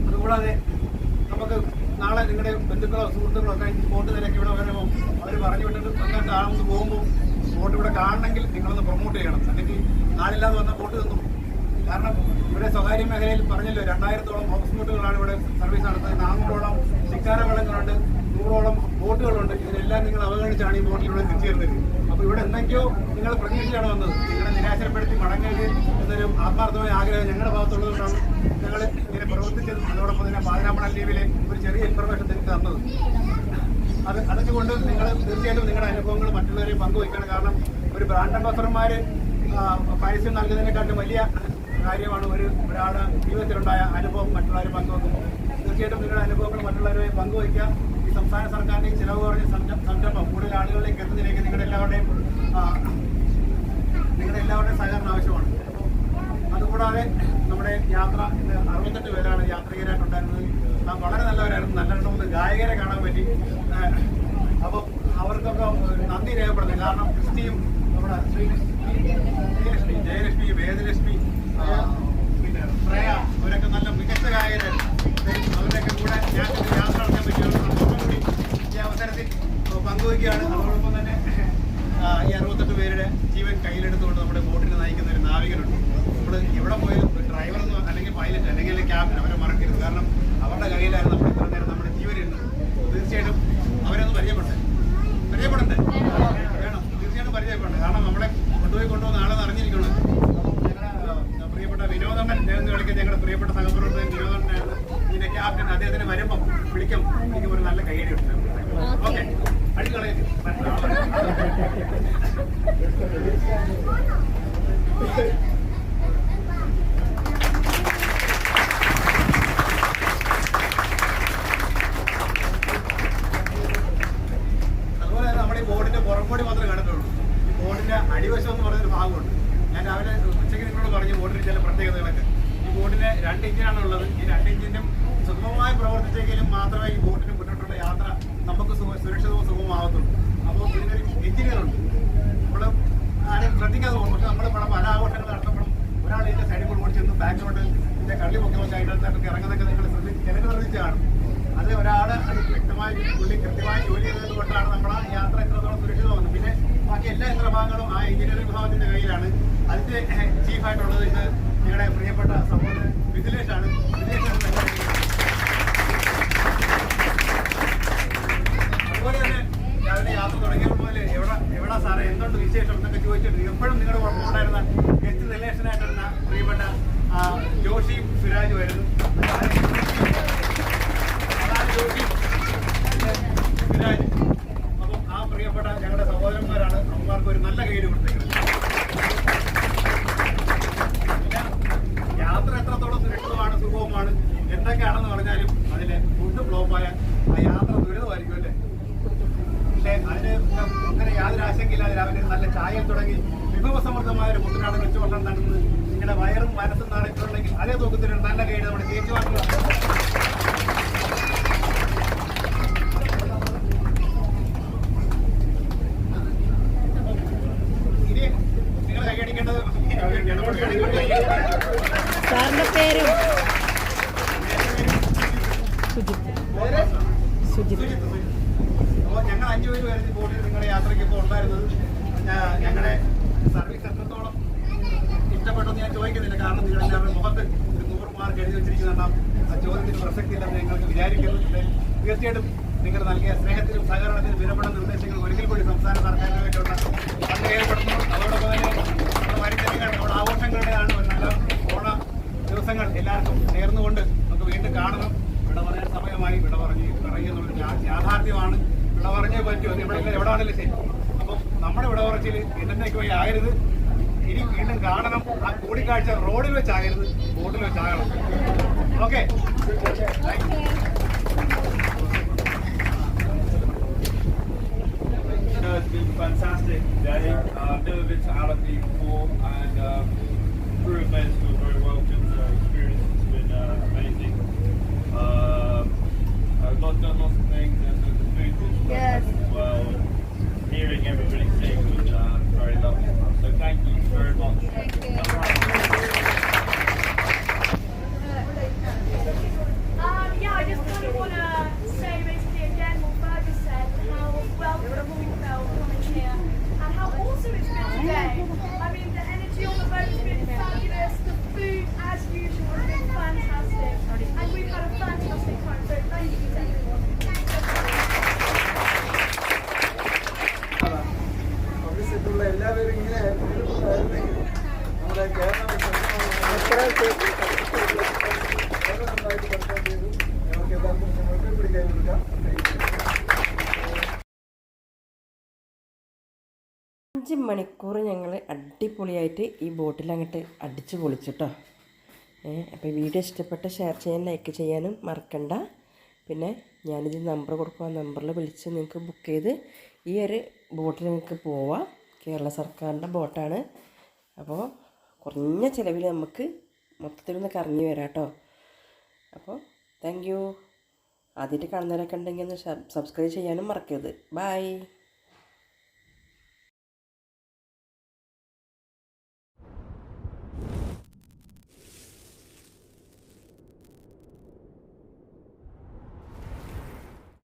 അതുകൂടാതെ നമുക്ക് നാളെ നിങ്ങളുടെ ബന്ധുക്കളോ സുഹൃത്തുക്കളോ ഒക്കെ ബോട്ട് നിലയ്ക്ക് ഇവിടെ വരുമ്പോൾ അവർ പറഞ്ഞു വിട്ടിട്ട് അങ്ങോട്ട് ആണെന്ന് പോകുമ്പോൾ ബോട്ട് ഇവിടെ കാണണമെങ്കിൽ നിങ്ങളൊന്ന് പ്രൊമോട്ട് ചെയ്യണം. അല്ലെങ്കിൽ നാളില്ലാതെ വന്ന ബോട്ട് നിന്നു. കാരണം ഇവിടെ സ്വകാര്യ മേഖലയിൽ പറഞ്ഞല്ലോ 2000-ഓളം ഹൗസ് ബോട്ടുകളാണ് ഇവിടെ സർവീസ് നടത്തുന്നത്. 400-ഓളം ശിക്കാര വള്ളങ്ങളുണ്ട്, 100-ഓളം ബോട്ടുകളുണ്ട്. ഇതിനെല്ലാം നിങ്ങൾ അവഗണിച്ചാണ് ഈ ബോട്ടിലൂടെ എത്തിച്ചേർന്നത്. അപ്പോൾ ഇവിടെ എന്തൊക്കെയോ നിങ്ങൾ പ്രതീക്ഷയാണ് വന്നത്. നിങ്ങളെ നിരാശപ്പെടുത്തി മടങ്ങരുത് എന്നൊരു ആത്മാർത്ഥമായ ആഗ്രഹം ഞങ്ങളുടെ ഭാഗത്തുള്ളതുകൊണ്ടാണ് ഞങ്ങൾ ഇങ്ങനെ പ്രവർത്തിച്ചത്. അതോടൊപ്പം തന്നെ പാതിരാമണൽ ലീവിലെ ഒരു ചെറിയ ഇൻഫർമേഷൻ നിങ്ങൾക്ക് തന്നത്. അതൊക്കെ കൊണ്ട് നിങ്ങൾ തീർച്ചയായിട്ടും നിങ്ങളുടെ അനുഭവങ്ങൾ മറ്റുള്ളവരെ പങ്കുവയ്ക്കണം. കാരണം ഒരു ബ്രാൻഡ് അംബാസഡർമാർ പരസ്യം നൽകുന്നതിനെക്കാട്ടും വലിയ കാര്യമാണ് ഒരാളുടെ ജീവിതത്തിലുണ്ടായ അനുഭവം മറ്റുള്ളവരെ പങ്കുവെക്കുമ്പോൾ. തീർച്ചയായിട്ടും നിങ്ങളുടെ അനുഭവങ്ങൾ മറ്റുള്ളവരെ പങ്കുവയ്ക്കുക. ഈ സംസ്ഥാന സർക്കാരിൻ്റെ ചിലവ് കുറഞ്ഞ സംരംഭം കൂടുതൽ ആളുകളിലേക്ക് എത്തുന്നതിലേക്ക് നിങ്ങളുടെ എല്ലാവരുടെയും സഹകരണം ആവശ്യമാണ്. അതുകൂടാതെ നമ്മുടെ യാത്ര ഇന്ന് 68 പേരാണ് യാത്രികരായിട്ടുണ്ടായിരുന്നത്. വളരെ നല്ലവരായിരുന്നു. നല്ല 2-3 ഗായകരെ കാണാൻ പറ്റി. അപ്പോൾ അവർക്കൊക്കെ നന്ദി രേഖപ്പെടുന്നത്. കാരണം ക്രിസ്റ്റിയും നമ്മുടെ ജയലക്ഷ്മി, വേദലക്ഷ്മി, പിന്നെ പ്രയ അവരൊക്കെ നല്ല മികച്ച ഗായകരായിരുന്നു. അവരുടെയൊക്കെ കൂടെ ഞങ്ങൾക്ക് യാത്ര നടത്താൻ പറ്റിയ കൂടി ഈ അവസരത്തിൽ പങ്കുവയ്ക്കുകയാണ്. അതോടൊപ്പം തന്നെ ഈ 68 പേരുടെ ജീവൻ കയ്യിലെടുത്തുകൊണ്ട് നമ്മുടെ ബോട്ടിനെ നയിക്കുന്ന ഒരു നാവികനുണ്ട്. നമ്മൾ എവിടെ പോയാലും ഡ്രൈവറൊന്നും അല്ലെങ്കിൽ പൈലറ്റ് അല്ലെങ്കിൽ ക്യാപ്റ്റൻ അവരെ മറക്കരുത്. കാരണം അവരുടെ കയ്യിലായിരുന്നു നമ്മൾ ഇത്ര നേരം നമ്മുടെ ജീവനിരുന്നത്. തീർച്ചയായിട്ടും അവരൊന്ന് പരിചയപ്പെടണ്ടേ? വേണം, തീർച്ചയായിട്ടും പരിചയപ്പെടണം. കാരണം നമ്മളെ കൊണ്ടുപോകുന്ന ആളെന്ന് അറിഞ്ഞിരിക്കണം. ഞങ്ങളുടെ പ്രിയപ്പെട്ട വിനോദണ്ണൻ എന്ന് വിളിക്കുന്ന ഞങ്ങളുടെ പ്രിയപ്പെട്ട സഹപ്രവർത്തകൻ വിനോദണ്ണനായിരുന്നു ഇതിന്റെ ക്യാപ്റ്റൻ. അദ്ദേഹത്തിന് വരുമ്പം വിളിക്കും ഒരു നല്ല കൈയടി ഉണ്ട്. ഓക്കെ, അടിക്കളയിൽ അതുപോലെ നമ്മുടെ ഈ ബോർഡിന്റെ പുറംകോടി മാത്രമേ കണ്ടിട്ടുള്ളൂ. ഈ ബോർഡിന്റെ അടിവശം എന്ന് പറയുന്നൊരു ഭാഗമുണ്ട്. ഞാൻ രാവിലെ ഉച്ചയ്ക്ക് നിങ്ങളോട് പറഞ്ഞു ബോർഡിന് ചില പ്രത്യേകതകളൊക്കെ. ഈ ബോർഡിന് 2 എഞ്ചിനാണ് ഉള്ളത്. ഈ 2 എഞ്ചിനും സുഗമമായി പ്രവർത്തിച്ചെങ്കിലും മാത്രമേ ഈ ബോട്ടിന് മുന്നോട്ടുള്ള യാത്ര നമുക്ക് സുരക്ഷിതവും സുഗമമാകത്തുള്ളൂ. അപ്പോൾ ഇതിനൊരു എഞ്ചിനീയറുണ്ട്. നമ്മൾ ആരും ശ്രദ്ധിക്കാതെ പോകും. പക്ഷെ നമ്മൾ പല ആഘോഷങ്ങൾ നടത്തപ്പെടും. ഒരാൾ ഇതിന്റെ സൈഡിൽ കൂടെ ചെന്ന് ബാക്കിലോട്ട് ഇതിന്റെ കള്ളി പൊക്കി അതിനകത്തൊക്കെ ഇറങ്ങുന്നതൊക്കെ നിങ്ങൾ ചിലര് ശ്രദ്ധിച്ച് കാണും. അത് ഒരാൾ അത് വ്യക്തമായി കൃത്യമായി ജോലി ചെയ്തത് കൊണ്ടാണ് നമ്മുടെ യാത്ര എത്രത്തോളം സുരക്ഷിതമാകുന്നത്. പിന്നെ ബാക്കി എല്ലാ യന്ത്രഭാഗങ്ങളും ആ എഞ്ചിനീയറിംഗ് വിഭാഗത്തിന്റെ കയ്യിലാണ്. അതിന്റെ ചീഫായിട്ടുള്ളത് ഇത് നിങ്ങളുടെ പ്രിയപ്പെട്ട സഹോദരൻ മിഥിലേഷാണ്. അതുപോലെ തന്നെ രാവിലെ യാത്ര തുടങ്ങിയപ്പോൾ മുതൽ എവിടെ സാറേ എന്തുകൊണ്ട് വിശേഷം എന്നൊക്കെ ചോദിച്ചിട്ട് എപ്പോഴും നിങ്ങളുടെ കുഴപ്പമുണ്ടായിരുന്ന ഗസ്റ്റ് റിലേഷനായിട്ടിരുന്ന പ്രിയപ്പെട്ട ജോഷിയും സുരാജുമായിരുന്നു. സുരാജ്. അപ്പം ആ പ്രിയപ്പെട്ട ഞങ്ങളുടെ സഹോദരന്മാരാണ്. അമ്മമാർക്ക് ഒരു നല്ല കൈയ്യടി കൊടുത്തേക്കുന്നത്. പിന്നെ യാത്ര എത്രത്തോളം സുരക്ഷിതമാണ് സുഖവുമാണ് എന്തൊക്കെയാണെന്ന് പറഞ്ഞാലും അതിലെ ഫുഡ് ഫ്ലോപ്പായ ആ യാത്ര ദുരിതമായിരിക്കും അല്ലേ? പക്ഷേ അതിന് അങ്ങനെ യാതൊരു ആശങ്കയില്ലാതെ രാവിലെ നല്ല ചായയിൽ തുടങ്ങി വിഭവസമൃദ്ധമായ ഒരു മുത്തനാട് വെച്ചുകൊണ്ടാണ് നടന്നത്. നിങ്ങളുടെ വയറും മനസ്സും നടക്കുന്നുണ്ടെങ്കിൽ അതേ തൂക്കത്തിനൊരു നല്ല കൈയ്യടി നമ്മുടെ ചേച്ചിമാർക്ക്. ഇനി നിങ്ങൾ കൈയടിക്കേണ്ടത് സാറിൻ്റെ പേരും സുജിത്ത്. അപ്പോൾ ഞങ്ങൾ 5 പേര് വരുന്ന ബോട്ടിൽ നിങ്ങളുടെ യാത്രയ്ക്ക് ഇപ്പോൾ ഉണ്ടായിരുന്നത് ഞങ്ങളുടെ സർവീസ് എത്രത്തോളം ഇഷ്ടപ്പെട്ടെന്ന് ഞാൻ ചോദിക്കുന്നില്ല. കാരണം നിങ്ങളുടെ മുഖത്ത് ഒരു 100 മാർക്ക് എഴുതി വെച്ചിരിക്കുന്നതാണ്. ആ ചോദ്യത്തിന് പ്രസക്തി ഇല്ലെന്ന് നിങ്ങൾക്ക് വിചാരിക്കുന്നുണ്ട്. തീർച്ചയായിട്ടും നിങ്ങൾ നൽകിയ സ്നേഹത്തിനും സഹകരണത്തിനും വിലപ്പെട്ട നിർദ്ദേശങ്ങൾ ഒരിക്കൽ കൂടി സംസ്ഥാന സർക്കാരിന് വേണ്ടിയുള്ള നന്ദി രേഖപ്പെടുത്തുന്നു. അതോടൊപ്പം തന്നെ നമ്മുടെ വരിജനങ്ങൾ നമ്മുടെ ആഘോഷങ്ങളുടെയാണ് ഒരു നല്ല ഓണ ദിവസങ്ങൾ എല്ലാവർക്കും ചേർന്നുകൊണ്ട് നമുക്ക് വീണ്ടും കാണണം. വിട പറയാൻ സമയമായി. വിട പറയുന്നുള്ളൊരു യാഥാർത്ഥ്യമാണ്. വിട പറഞ്ഞേ പറ്റൂ. എവിടെ ആണല്ലോ ശരി. അപ്പം നമ്മുടെ വിട പറച്ചിൽ എന്നേക്ക് പോയി ആകരുത്. ഇനി വീണ്ടും കാണണം. ആ കൂടിക്കാഴ്ച റോഡിൽ വെച്ചാകരുത്, ബോട്ടിൽ വെച്ചാകണം. Okay, It's been a fantastic day. I've never been to Alapee before, and crew of men feel very welcome. The experience has been amazing. I've done lots of things, and the food was fantastic as well. And hearing everybody sing was very lovely. So thank you very much. Yeah, I just kind of want to say basically again what Fergus said, how welcome we felt coming here and how awesome it's been today. I mean, the energy on the boat has been fabulous, the food as usual has been fantastic, and we've had a fantastic time, so thank you to everyone. എല്ലാവരും ഇങ്ങനെ നമ്മുടെ കേരളം പിടിക്കാൻ കൊടുക്കാം. 5 മണിക്കൂർ ഞങ്ങൾ അടിപൊളിയായിട്ട് ഈ ബോട്ടിൽ അങ്ങോട്ട് അടിച്ച് പൊളിച്ചിട്ടോ. അപ്പോൾ വീഡിയോ ഇഷ്ടപ്പെട്ട ഷെയർ ചെയ്യാൻ ലൈക്ക് ചെയ്യാനും മറക്കണ്ട. പിന്നെ ഞാനിത് നമ്പർ കൊടുക്കും. ആ നമ്പറിൽ വിളിച്ച് നിങ്ങൾക്ക് ബുക്ക് ചെയ്ത് ഈ ഒരു ബോട്ടിൽ നിങ്ങൾക്ക് പോവാം. കേരള സർക്കാരിൻ്റെ ബോട്ടാണ്. അപ്പോൾ കുറഞ്ഞ ചിലവിൽ നമുക്ക് മൊത്തത്തിലൊന്ന് കറങ്ങി വരാം കേട്ടോ. അപ്പോൾ താങ്ക് യു. ആദ്യമായിട്ട് കാണുന്നവരൊക്കെ ഉണ്ടെങ്കിൽ ഒന്ന് സബ്സ്ക്രൈബ് ചെയ്യാനും മറക്കരുത്. ബൈ.